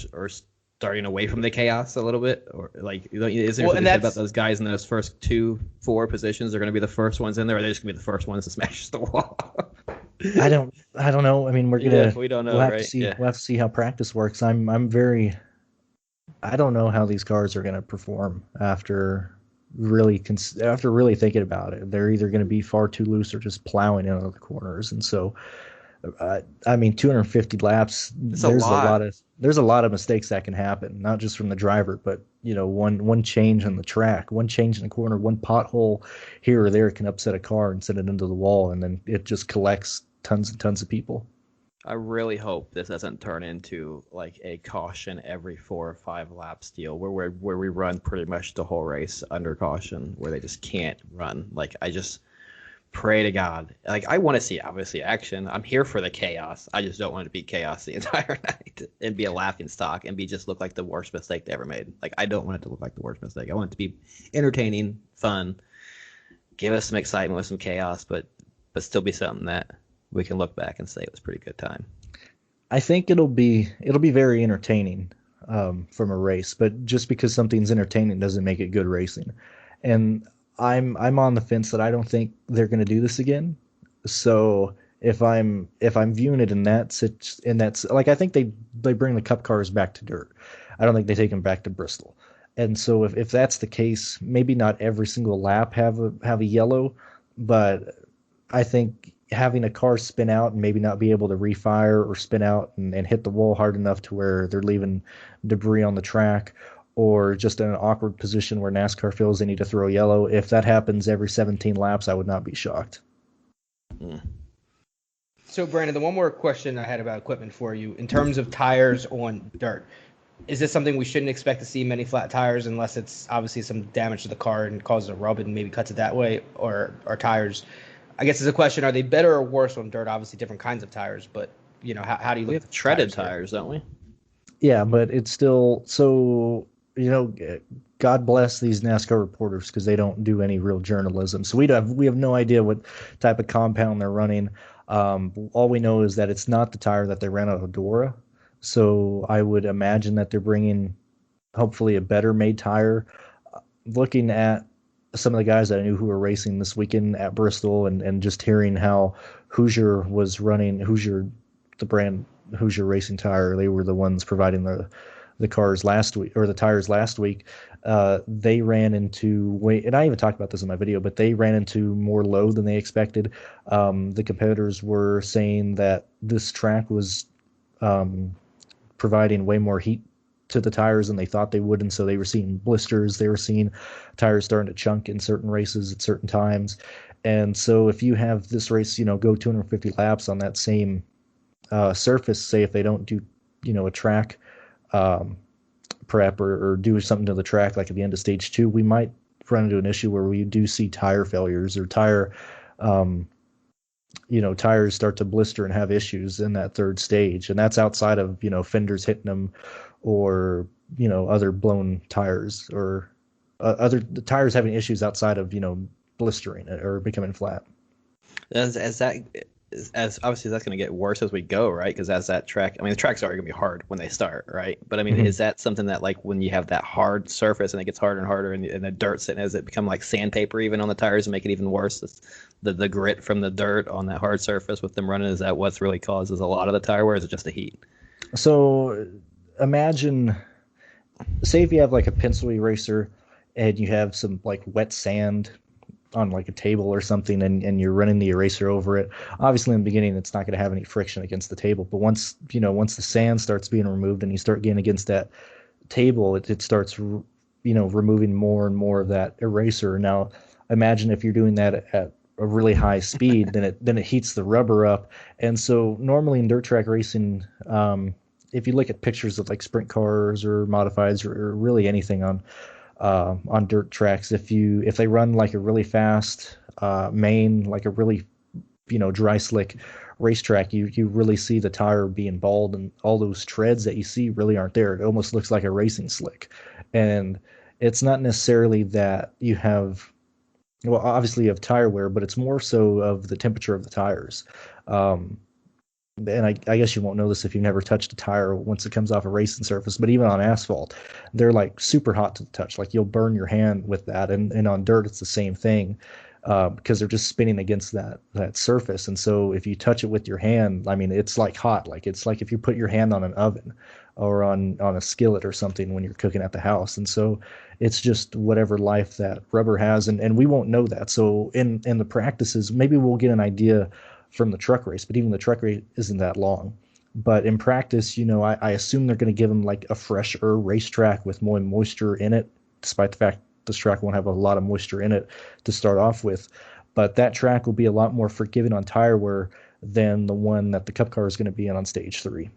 starting away from the chaos a little bit, or is there something about those guys in those first 2-4 positions? They're going to be the first ones in there, or they're just going to be the first ones to smash the wall? I don't know. I mean, we don't know. We'll have to see how practice works. I don't know how these cars are going to perform after really thinking about it. They're either going to be far too loose or just plowing into the corners. And so, I mean, 250 laps. There's a lot of mistakes that can happen, not just from the driver, but one change on the track, one change in the corner, one pothole here or there can upset a car and send it into the wall, and then it just collects tons and tons of people. I really hope this doesn't turn into like a caution every 4 or 5 laps deal where we run pretty much the whole race under caution, where they just can't run. Like, I just pray to God. Like, I want to see, obviously, action. I'm here for the chaos. I just don't want it to be chaos the entire night and be a laughing stock and just look like the worst mistake they ever made. Like, I don't want it to look like the worst mistake. I want it to be entertaining, fun, give us some excitement with some chaos, but still be something that we can look back and say it was a pretty good time. I think it'll be very entertaining from a race, but just because something's entertaining doesn't make it good racing. And I'm on the fence that I don't think they're going to do this again. So if I'm viewing it in that's like, I think they bring the Cup cars back to dirt. I don't think they take them back to Bristol. And so if that's the case, maybe not every single lap have a yellow, but I think having a car spin out and maybe not be able to refire or spin out and hit the wall hard enough to where they're leaving debris on the track, or just in an awkward position where NASCAR feels they need to throw yellow. If that happens every 17 laps, I would not be shocked. So, Brandon, the one more question I had about equipment for you, in terms of tires on dirt, is this something we shouldn't expect to see many flat tires unless it's obviously some damage to the car and causes a rub and maybe cuts it that way? Or are tires, I guess it's a question, are they better or worse on dirt? Obviously different kinds of tires, but how do you look at treaded tires, don't we? Yeah, but it's still, so God bless these NASCAR reporters because they don't do any real journalism. So we have no idea what type of compound they're running. All we know is that it's not the tire that they ran out of Dora. So I would imagine that they're bringing hopefully a better made tire. Looking at some of the guys that I knew who were racing this weekend at Bristol and just hearing how Hoosier was running, the brand Hoosier Racing Tire, they were the ones providing the cars last week, or the tires last week. They ran into and I even talked about this in my video, but they ran into more load than they expected. The competitors were saying that this track was providing way more heat to the tires than they thought they would, and so they were seeing blisters. They were seeing tires starting to chunk in certain races at certain times. And so if you have this race, go 250 laps on that same surface, say if they don't do, a track prep or do something to the track like at the end of stage 2, we might run into an issue where we do see tire failures or tires start to blister and have issues in that third stage. And that's outside of, fenders hitting them or, other blown tires or other tires having issues outside of, blistering or becoming flat. As obviously that's going to get worse as we go, right? Because as that track, the tracks are going to be hard when they start, right? But is that something that like when you have that hard surface and it gets harder and harder and the dirt sitting, has it become like sandpaper even on the tires and make it even worse? The grit from the dirt on that hard surface with them running, is that what's really causes a lot of the tire wear? Or is it just the heat? So imagine, say if you have like a pencil eraser and you have some like wet sand on like a table or something and you're running the eraser over it. Obviously in the beginning it's not going to have any friction against the table, but once the sand starts being removed and you start getting against that table, it starts removing more and more of that eraser. Now imagine if you're doing that at a really high speed, then it heats the rubber up. And so normally in dirt track racing, if you look at pictures of like sprint cars or modifieds or really anything on dirt tracks, if they run like a really fast main, like a really dry slick racetrack, you really see the tire being bald and all those treads that you see really aren't there. It almost looks like a racing slick. And it's not necessarily that you have, well, obviously you have tire wear, but it's more so of the temperature of the tires. And I guess you won't know this if you've never touched a tire once it comes off a racing surface, but even on asphalt, they're like super hot to the touch. Like you'll burn your hand with that. And on dirt, it's the same thing because they're just spinning against that surface. And so if you touch it with your hand, it's like hot. Like it's like if you put your hand on an oven or on a skillet or something when you're cooking at the house. And so it's just whatever life that rubber has. And we won't know that. So in the practices, maybe we'll get an idea from the truck race, but even the truck race isn't that long. But in practice, I assume they're going to give them like a fresher racetrack with more moisture in it, despite the fact this track won't have a lot of moisture in it to start off with. But that track will be a lot more forgiving on tire wear than the one that the Cup car is going to be in on stage 3.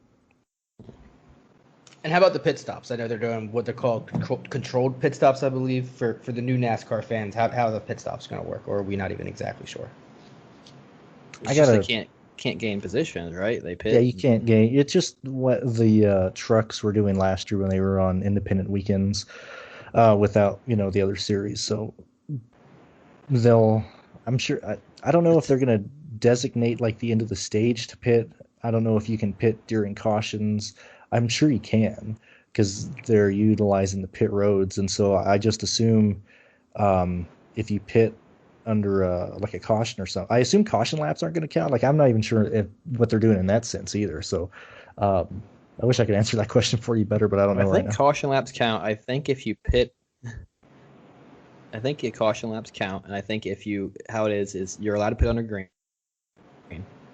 And how about the pit stops? I know they're doing what they're called controlled pit stops, I believe, for the new NASCAR fans. How are the pit stops going to work, or are we not even exactly sure? They can't gain positions, right? They pit. Yeah, you can't gain. It's just what the trucks were doing last year when they were on independent weekends without the other series. So I'm sure. I don't know if they're going to designate like the end of the stage to pit. I don't know if you can pit during cautions. I'm sure you can because they're utilizing the pit roads, and so I just assume if you pit under like a caution or something. I assume caution laps aren't going to count. Like I'm not even sure what they're doing in that sense either. So I wish I could answer that question for you better, but I don't know. I think caution laps count. I think if you pit, I think caution laps count, and I think how it is you're allowed to pit under green,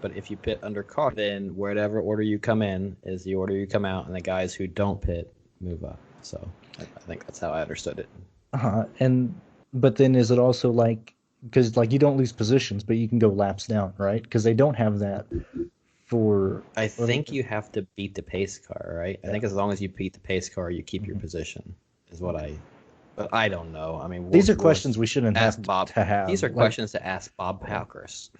but if you pit under caution, then whatever order you come in is the order you come out, and the guys who don't pit move up. So I think that's how I understood it. But then is it also like, because like you don't lose positions, but you can go laps down, right? Because they don't have that for. I think you have to beat the pace car, right? I think as long as you beat the pace car, you keep your position. Is what I But I don't know. I mean, these are questions we shouldn't have Bob to have. These are questions to ask Bob Palkers.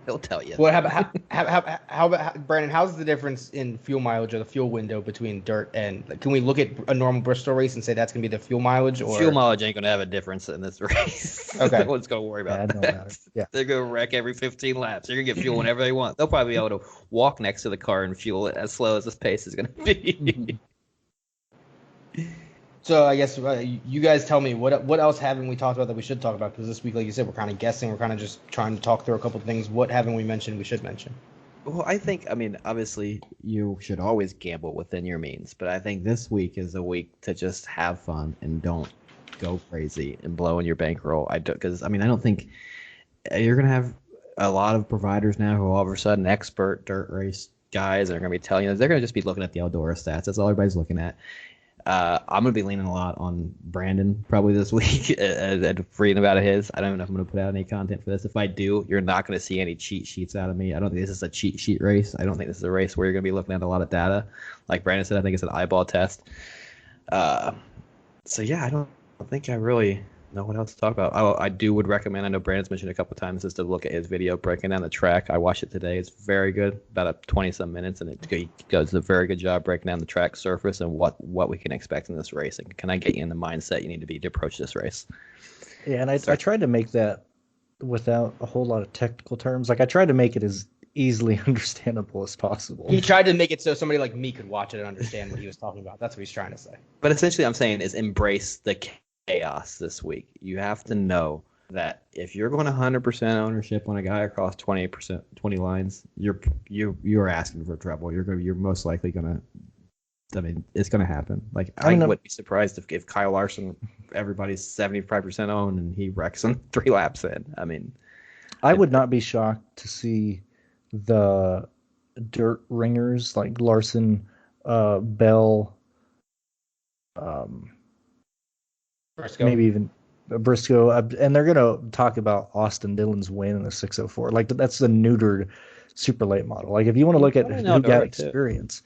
He'll tell you. Well, how about Brandon? How's the difference in fuel mileage or the fuel window between dirt and? Like, can we look at a normal Bristol race and say that's gonna be the fuel mileage? Or fuel mileage ain't gonna have a difference in this race. Okay, no one's gonna worry about that. Matter. Yeah, they're gonna wreck every 15 laps. They're gonna get fuel whenever they want. They'll probably be able to walk next to the car and fuel it as slow as this pace is gonna be. So I guess you guys tell me what else haven't we talked about that we should talk about? Because this week, like you said, we're kind of guessing. We're kind of just trying to talk through a couple of things. What haven't we mentioned we should mention? Well, I mean, obviously, you should always gamble within your means, but I think this week is a week to just have fun and don't go crazy and blow in your bankroll. I don't think you're gonna have a lot of providers now who all of a sudden expert dirt race guys are gonna be telling you they're gonna just be looking at the Eldora stats. That's all everybody's looking at. I'm going to be leaning a lot on Brandon probably this week and reading about his. I don't even know if I'm going to put out any content for this. If I do, you're not going to see any cheat sheets out of me. I don't think this is a cheat sheet race. I don't think this is a race where you're going to be looking at a lot of data. Like Brandon said, I think it's an eyeball test. So, yeah, I don't think I really know what else to talk about. I would recommend, I know Brandon's mentioned a couple times, is to look at his video breaking down the track. I watched it today. It's very good, about 20-some minutes, and he does a very good job breaking down the track surface and what we can expect in this race. And can I get you in the mindset you need to be to approach this race? Yeah, and I tried to make that without a whole lot of technical terms. Like, I tried to make it as easily understandable as possible. He tried to make it so somebody like me could watch it and understand what he was talking about. That's what he's trying to say. But essentially, I'm saying is embrace the chaos this week. You have to know that if you're going 100% ownership on a guy across 20 lines, you're asking for trouble. You're most likely gonna. I mean, it's gonna happen. Like I wouldn't be surprised if Kyle Larson, everybody's 75% owned and he wrecks him 3 laps in. I mean, I would not be shocked to see the dirt ringers like Larson, Bell, Briscoe. maybe even Briscoe, and they're going to talk about Austin Dillon's win in the 604. Like that's the neutered super late model. Like if you want to look at who got experience,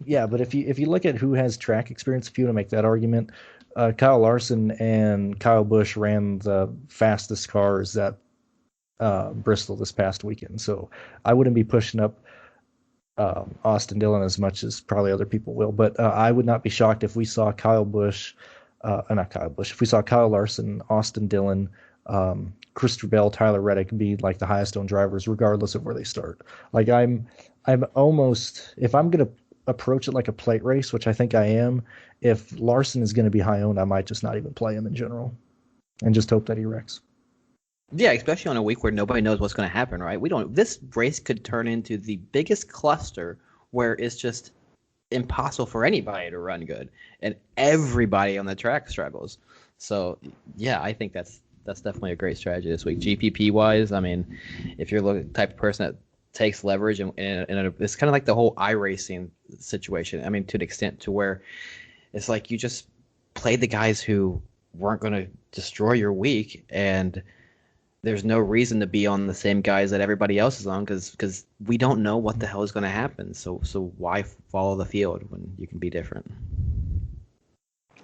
yeah, but if you look at who has track experience, if you want to make that argument, Kyle Larson and Kyle Busch ran the fastest cars at Bristol this past weekend. So I wouldn't be pushing up Austin Dillon as much as probably other people will, but I would not be shocked if we saw if we saw Kyle Larson, Austin Dillon, Christopher Bell, Tyler Reddick be like the highest owned drivers, regardless of where they start. Like I'm almost, if I'm going to approach it like a plate race, which I think I am, if Larson is going to be high owned, I might just not even play him in general and just hope that he wrecks. Yeah, especially on a week where nobody knows what's going to happen, right? This race could turn into the biggest cluster where it's just impossible for anybody to run good, and everybody on the track struggles. So, yeah, I think that's definitely a great strategy this week. GPP wise, I mean, if you're the type of person that takes leverage, and it's kind of like the whole iRacing situation. I mean, to an extent to where it's like you just played the guys who weren't going to destroy your week, and there's no reason to be on the same guys that everybody else is on because we don't know what the hell is going to happen. So why follow the field when you can be different?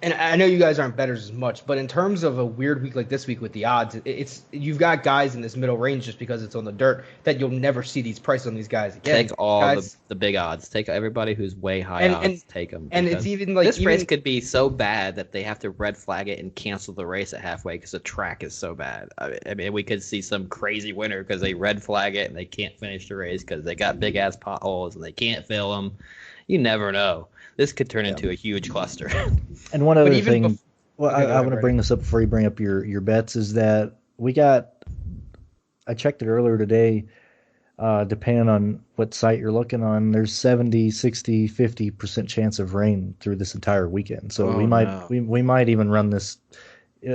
And I know you guys aren't bettors as much, but in terms of a weird week like this week with the odds, it's you've got guys in this middle range just because it's on the dirt that you'll never see these prices on these guys again. Take all the big odds. Take everybody who's way high odds. Take them. And it's even like this race could be so bad that they have to red flag it and cancel the race at halfway because the track is so bad. I mean, we could see some crazy winner because they red flag it and they can't finish the race because they got big ass potholes and they can't fill them. You never know. This could turn into a huge cluster. And one other thing, I want to bring this up before you bring up your bets, is that I checked it earlier today, depending on what site you're looking on, there's 70, 60, 50% chance of rain through this entire weekend. So we might even run this,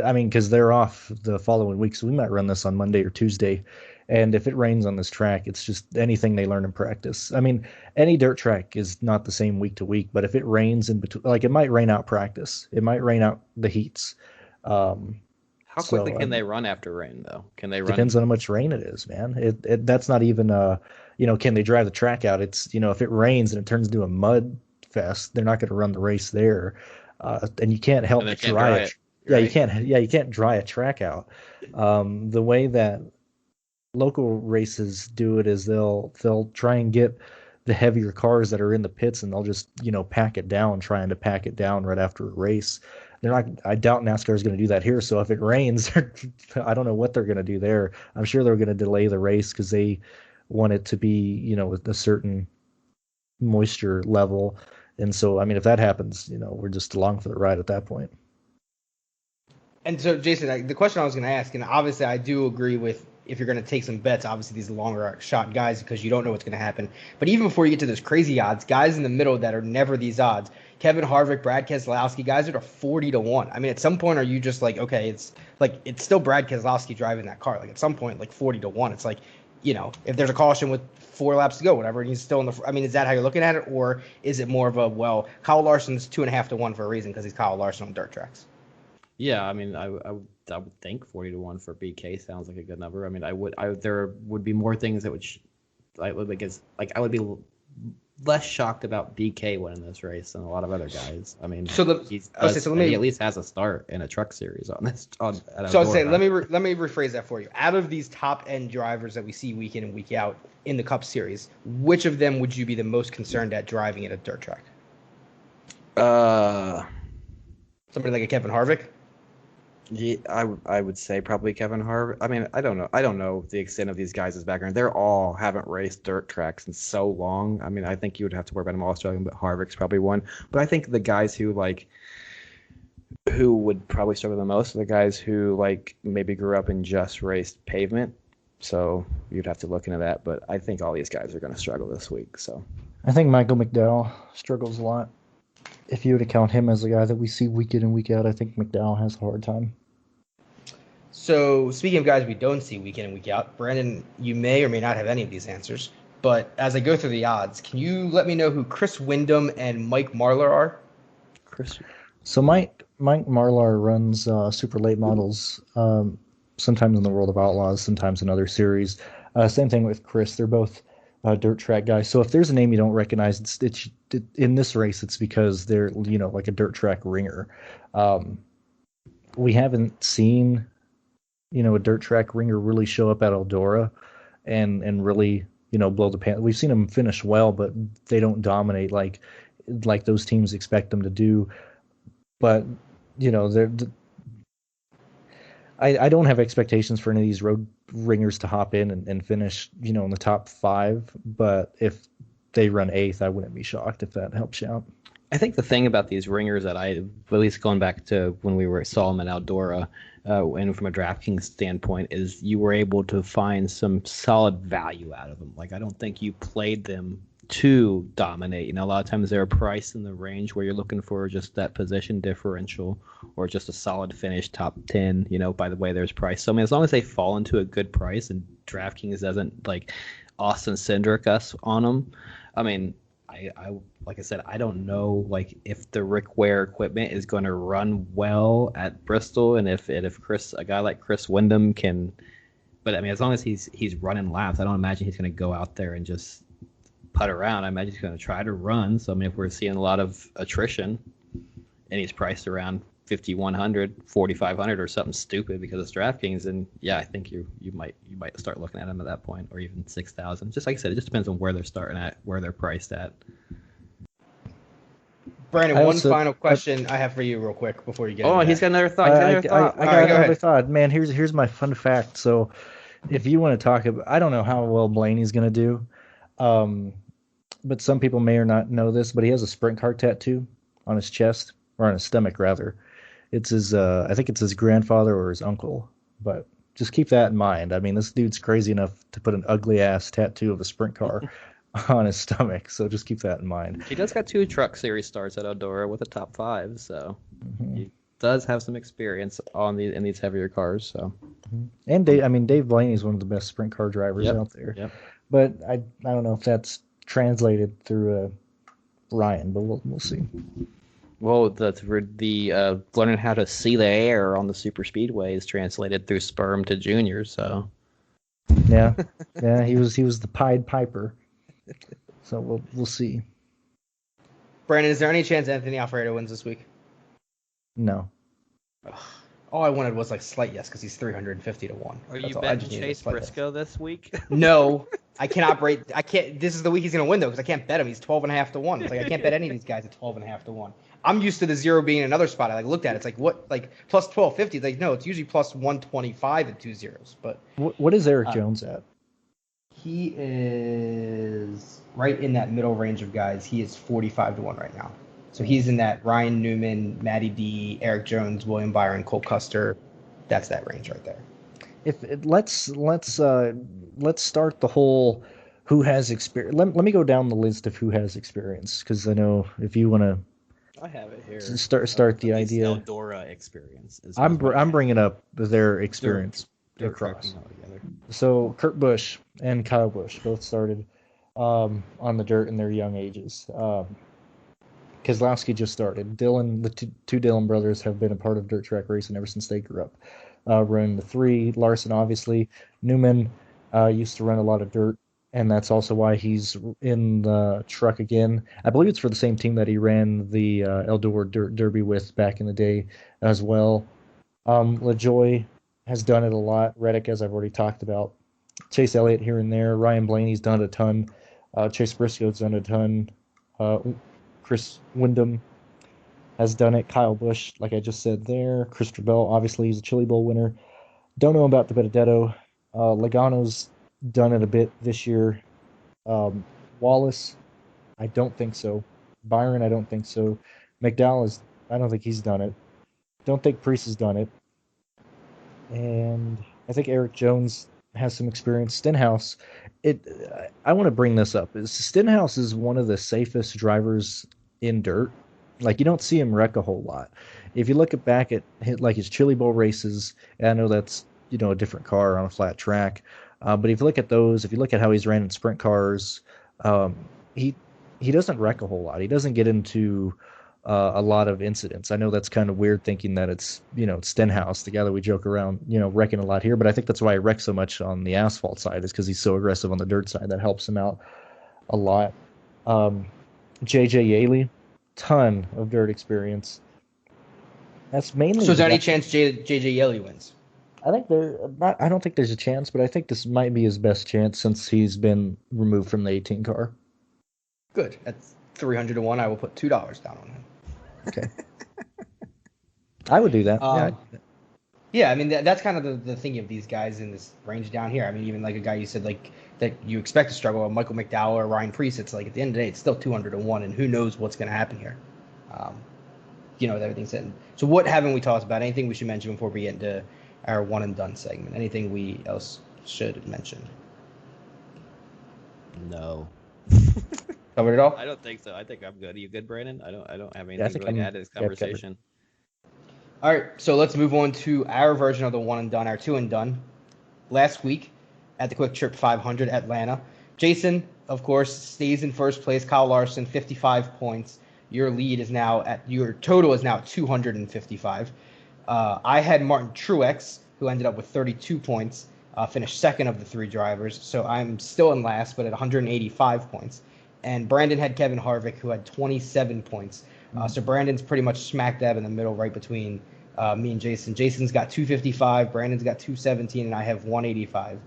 I mean, because they're off the following week, so we might run this on Monday or Tuesday. And if it rains on this track, it's just anything they learn in practice. I mean, any dirt track is not the same week to week, but if it rains in between, like it might rain out practice, it might rain out the heats. How quickly can they run after rain, though? Can they run? Depends on how much rain it is, man. That's not even, can they drive the track out? It's, if it rains and it turns into a mud fest, they're not going to run the race there. And you can't help but dry it. Yeah, right? you can't dry a track out. The way that local races do it is they'll try and get the heavier cars that are in the pits, and they'll just pack it down, trying to pack it down right after a race. They're not. I doubt NASCAR is going to do that here. So if it rains, I don't know what they're going to do there. I'm sure they're going to delay the race because they want it to be with a certain moisture level. And so I mean, if that happens, we're just along for the ride at that point. And so, Jason, the question I was going to ask, and obviously I do agree with if you're going to take some bets, obviously these longer shot guys because you don't know what's going to happen. But even before you get to those crazy odds, guys in the middle that are never these odds, Kevin Harvick, Brad Keselowski, guys that are 40-1. I mean, at some point, are you just like, okay, it's still Brad Keselowski driving that car. Like at some point, like 40-1, it's like, if there's a caution with 4 laps to go, whatever, and he's still in the. I mean, is that how you're looking at it, or is it more of a Kyle Larson's 2.5-1 for a reason because he's Kyle Larson on dirt tracks? Yeah, I mean, I would think 40-1 for BK sounds like a good number. I mean, there would be more things that I would be less shocked about BK winning this race than a lot of other guys. I mean, he at least has a start in a truck series on this. So I'd say let me rephrase that for you. Out of these top end drivers that we see week in and week out in the Cup Series, which of them would you be the most concerned at driving at a dirt track? Somebody like a Kevin Harvick. Yeah, I would say probably Kevin Harvick. I mean, I don't know the extent of these guys' background. They're all haven't raced dirt tracks in so long. I mean, I think you would have to worry about them all struggling, but Harvick's probably one. But I think the guys who would probably struggle the most are the guys who maybe grew up and just raced pavement. So you'd have to look into that. But I think all these guys are going to struggle this week. So I think Michael McDowell struggles a lot. If you were to count him as a guy that we see week in and week out, I think McDowell has a hard time. So, speaking of guys we don't see week in and week out, Brandon, you may or may not have any of these answers, but as I go through the odds, can you let me know who Chris Windom and Mike Marlar are? So Mike Marlar runs super late models, sometimes in the World of Outlaws, sometimes in other series. Same thing with Chris. They're both dirt track guys. So if there's a name you don't recognize, it's in this race, it's because they're like a dirt track ringer. We haven't seen a dirt track ringer really show up at Eldora and really blow the pants. We've seen them finish well, but they don't dominate like those teams expect them to do. But I don't have expectations for any of these road ringers to hop in and finish, in the top 5. But if they run 8th, I wouldn't be shocked if that helps you out. I think the thing about these ringers that at least going back to when we saw them in Eldora, and from a DraftKings standpoint, is you were able to find some solid value out of them. Like, I don't think you played them to dominate. A lot of times they're priced in the range where you're looking for just that position differential or just a solid finish top 10, by the way there's price. So, I mean, as long as they fall into a good price and DraftKings doesn't Austin Cindric us on them, I mean, I like I said, I don't know if the Rick Ware equipment is going to run well at Bristol, and if a guy like Chris Windom can, but I mean, as long as he's running laps, I don't imagine he's going to go out there and just putt around. I imagine he's going to try to run. So I mean, if we're seeing a lot of attrition, and he's priced around 5,100, 4,500 or something stupid because it's DraftKings, and yeah, I think you might start looking at him at that point, or even 6,000. Just like I said, it just depends on where they're starting at, where they're priced at. Brandon, one final question I have for you real quick before you get into he's got another thought. I got another thought. Man, here's my fun fact. So if you want to talk about, I don't know how well Blaney's going to do, but some people may or not know this, but he has a sprint car tattoo on his chest, or on his stomach rather. It's his, I think it's his grandfather or his uncle, but just keep that in mind. I mean, this dude's crazy enough to put an ugly ass tattoo of a sprint car on his stomach, so just keep that in mind. He does got 2 truck series starts at Eldora with a top 5, so he does have some experience in these heavier cars. So, and Dave Blaney is one of the best sprint car drivers out there. Yep. But I don't know if that's translated through Ryan, but we'll see. Well, the learning how to see the air on the super speedway is translated through sperm to junior. So yeah, he was the Pied Piper. So we'll see. Brandon, is there any chance Anthony Alfredo wins this week? No. All I wanted was like slight yes because he's 350 to 1. Are That's you all. I betting just needed a Chase slight yes. Briscoe this week? No, I cannot break. I can't. This is the week he's going to win though because I can't bet him. He's 12.5 to 1. It's like I can't bet any of these guys at 12.5 to 1. I'm used to the zero being another spot. I like looked at it. It's like what like plus 1250. It's like no, it's usually plus 125 at 2 zeros. But What is Eric Jones at? he is right in that middle range of guys. He is 45 to 1 right now. So he's in that Ryan Newman, Matty D, Eric Jones, William Byron, Cole Custer. That's that range right there. Let's start the whole who has experience. Let me go down the list of who has experience because I know if you want to. I have it here. Start the idea. Eldora experience. I'm bringing up their experience. They're across. all together. So Kurt Busch and Kyle Busch both started on the dirt in their young ages. Keselowski just started. Dillon, the two Dillon brothers have been a part of dirt track racing ever since they grew up. Running the 3, Larson obviously. Newman used to run a lot of dirt, and that's also why he's in the truck again. I believe it's for the same team that he ran the Eldora Derby with back in the day as well. LaJoy has done it a lot. Reddick, as I've already talked about. Chase Elliott here and there. Ryan Blaney's done a ton. Chase Briscoe's done a ton. Chris Wyndham has done it. Kyle Busch, like I just said there. Christopher Bell, obviously, he's a Chili Bowl winner. Don't know about the Benedetto. Logano's done it a bit this year. Wallace, I don't think so. Byron, I don't think so. McDowell, I don't think he's done it. Don't think Priest has done it. And I think Eric Jones has some experience. Stenhouse, I want to bring this up. Stenhouse is one of the safest drivers in dirt. Like, you don't see him wreck a whole lot. If you look back at like his Chili Bowl races, and I know that's a different car on a flat track, but if you look at those, if you look at how he's ran in sprint cars, he doesn't wreck a whole lot. He doesn't get into a lot of incidents. I know that's kind of weird thinking that it's Stenhouse, the guy that we joke around wrecking a lot here, but I think that's why he wrecks so much on the asphalt side is because he's so aggressive on the dirt side. That helps him out a lot. JJ Yaley, ton of dirt experience. That's mainly. So is there any chance JJ Yeley wins? I think I don't think there's a chance, but I think this might be his best chance since he's been removed from the 18 car. Good. That's 300 to 1. I will put $2 down on him. Okay. I would do that. Yeah, I mean that's kind of the thing of these guys in this range down here. I mean, even like a guy you said like that you expect to struggle, Michael McDowell or Ryan Priest. It's like at the end of the day, it's still 200 to 1, and who knows what's going to happen here. With everything said. So what haven't we talked about? Anything we should mention before we get into our one and done segment? Anything we else should mention? No. Covered it all? I don't think so. I think I'm good. Are you good, Brandon? I don't have anything really to add to this conversation. All right, so let's move on to our version of the one and done, our two and done. Last week at the Quick Trip 500 Atlanta, Jason, of course, stays in first place. Kyle Larson, 55 points. Your total is now 255. I had Martin Truex, who ended up with 32 points, finished second of the 3 drivers. So I'm still in last, but at 185 points. And Brandon had Kevin Harvick, who had 27 points. So Brandon's pretty much smack dab in the middle, right between me and Jason. Jason's got 255, Brandon's got 217, and I have 185.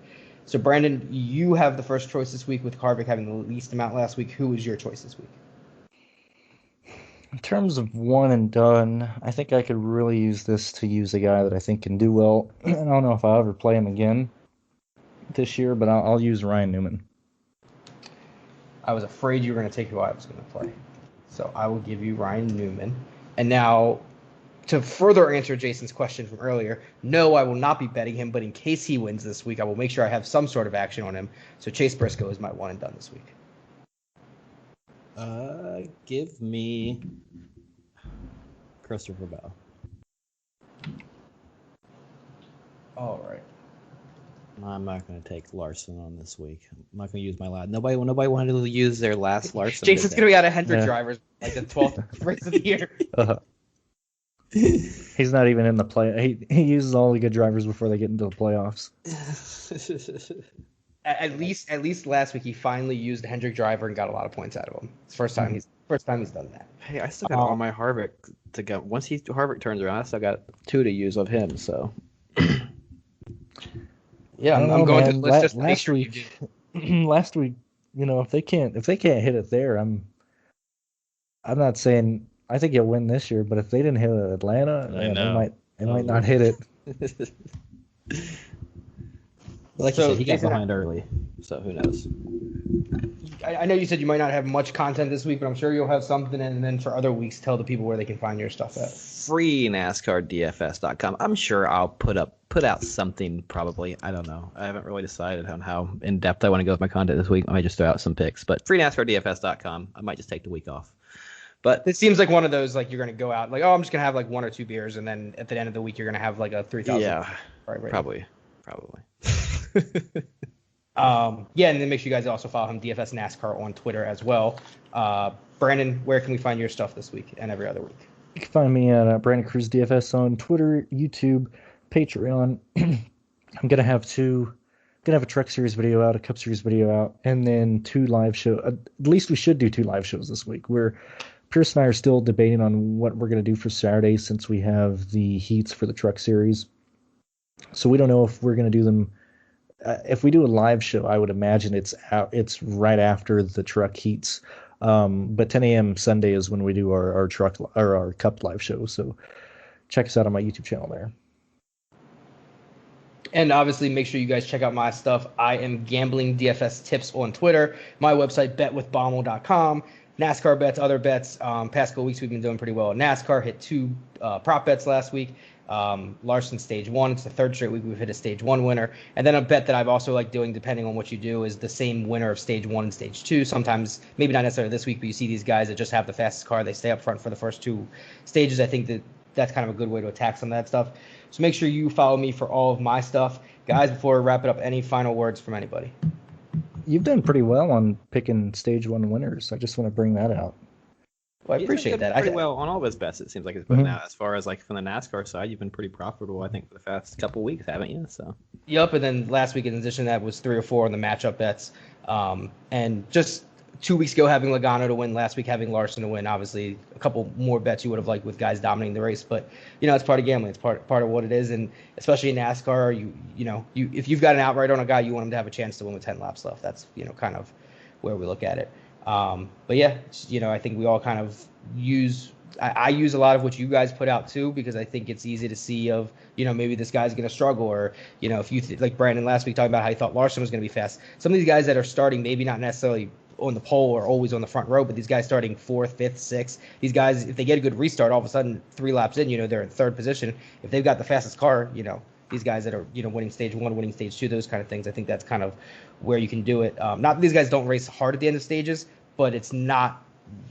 So Brandon, you have the first choice this week with Harvick having the least amount last week. Who was your choice this week? In terms of one and done, I think I could really use this to use a guy that I think can do well. I don't know if I'll ever play him again this year, but I'll use Ryan Newman. I was afraid you were going to take who I was going to play. So I will give you Ryan Newman. And now, to further answer Jason's question from earlier, no, I will not be betting him, but in case he wins this week, I will make sure I have some sort of action on him. So Chase Briscoe is my one and done this week. Give me Christopher Bell. All right. I'm not going to take Larson on this week. I'm not going to use my last. Nobody wanted to use their last Larson. Jason's going to be out of Hendrick drivers like the 12th race of the year. He's not even in the play. He uses all the good drivers before they get into the playoffs. At least last week he finally used a Hendrick driver and got a lot of points out of him. It's the first time he's done that. Hey, I still got all my Harvick to go. Once Harvick turns around, I still got 2 to use of him. So Yeah, I'm going to. Let's just make last sure week. Last week, if they can't hit it there, I'm not saying I think you'll win this year, but if they didn't hit it at Atlanta, they might not hit it. Like you said, he got behind early, so who knows? I know you said you might not have much content this week, but I'm sure you'll have something. And then for other weeks, tell the people where they can find your stuff at. Free NASCARDFS.com. I'm sure I'll put out something probably. I don't know. I haven't really decided on how in depth I want to go with my content this week. I might just throw out some picks, but free NASCARDFS.com. I might just take the week off. But it seems like one of those, like, you're going to go out like, oh, I'm just going to have like 1 or 2 beers, and then at the end of the week you're going to have like a 3,000. Yeah, probably. Yeah, and then make sure you guys also follow him, DFS NASCAR, on Twitter as well. Brandon, where can we find your stuff this week and every other week? You can find me at Brandon Cruz DFS on Twitter, YouTube, Patreon. I'm gonna have a Truck Series video out, a Cup Series video out, and then 2 live shows. At least we should do 2 live shows this week. Pierce and I are still debating on what we're gonna do for Saturday since we have the heats for the Truck Series. So we don't know if we're gonna do them. If we do a live show, I would imagine it's right after the truck heats. But 10 a.m. Sunday is when we do our truck or our Cup live show. So check us out on my YouTube channel there. And obviously, make sure you guys check out my stuff. I am Gambling DFS Tips on Twitter. My website, betwithbommel.com. NASCAR bets, other bets. Past couple weeks, we've been doing pretty well. NASCAR hit 2 prop bets last week. Larson stage 1. It's the 3rd straight week we've hit a stage 1 winner. And then a bet that I've also liked doing, depending on what you do, is the same winner of stage 1 and stage 2. Sometimes, maybe not necessarily this week, but you see these guys that just have the fastest car. They stay up front for the first 2 stages. I think that's kind of a good way to attack some of that stuff. So make sure you follow me for all of my stuff. Guys, before we wrap it up, any final words from anybody? You've done pretty well on picking stage 1 winners. I just want to bring that out. Well, I appreciate that. Pretty well on all of his bets, it seems like it's putting out. As far as like from the NASCAR side, you've been pretty profitable, I think, for the past couple weeks, haven't you? So. Yep, and then last week in addition to that was 3 or 4 on the matchup bets. And just 2 weeks ago having Logano to win, last week having Larson to win. Obviously, a couple more bets you would have liked with guys dominating the race, but it's part of gambling. It's part of what it is, and especially in NASCAR, you if you've got an outright on a guy, you want him to have a chance to win with 10 laps left. That's kind of where we look at it. But yeah, I think we all kind of use. I use a lot of what you guys put out too, because I think it's easy to see of maybe this guy's going to struggle, or if you like Brandon last week talking about how he thought Larson was going to be fast. Some of these guys that are starting, maybe not necessarily on the pole or always on the front row, but these guys starting 4th, 5th, 6th, these guys, if they get a good restart, all of a sudden 3 laps in, they're in 3rd position. If they've got the fastest car, these guys that are winning stage 1, winning stage 2, those kind of things. I think that's kind of where you can do it. Not that these guys don't race hard at the end of stages, but it's not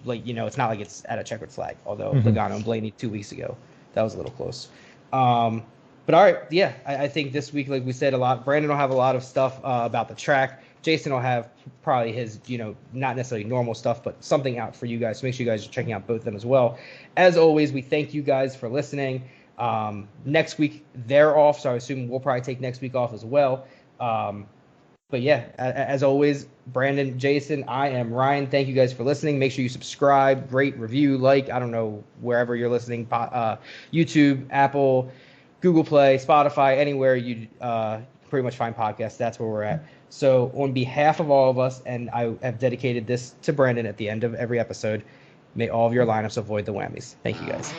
like it's not like it's at a checkered flag. Although Logano and Blaney 2 weeks ago, that was a little close. But all right, yeah, I think this week, like we said, a lot. Brandon will have a lot of stuff about the track. Jason will have probably his, not necessarily normal stuff, but something out for you guys. So make sure you guys are checking out both of them as well. As always, we thank you guys for listening. Next week they're off, so I assume we'll probably take next week off as well. But yeah, as always, Brandon, Jason, I am Ryan. Thank you guys for listening. Make sure you subscribe, rate, review, like, I don't know, wherever you're listening, YouTube, Apple, Google Play, Spotify, anywhere you pretty much find podcasts. That's where we're at. So on behalf of all of us, and I have dedicated this to Brandon at the end of every episode, may all of your lineups avoid the whammies. Thank you guys.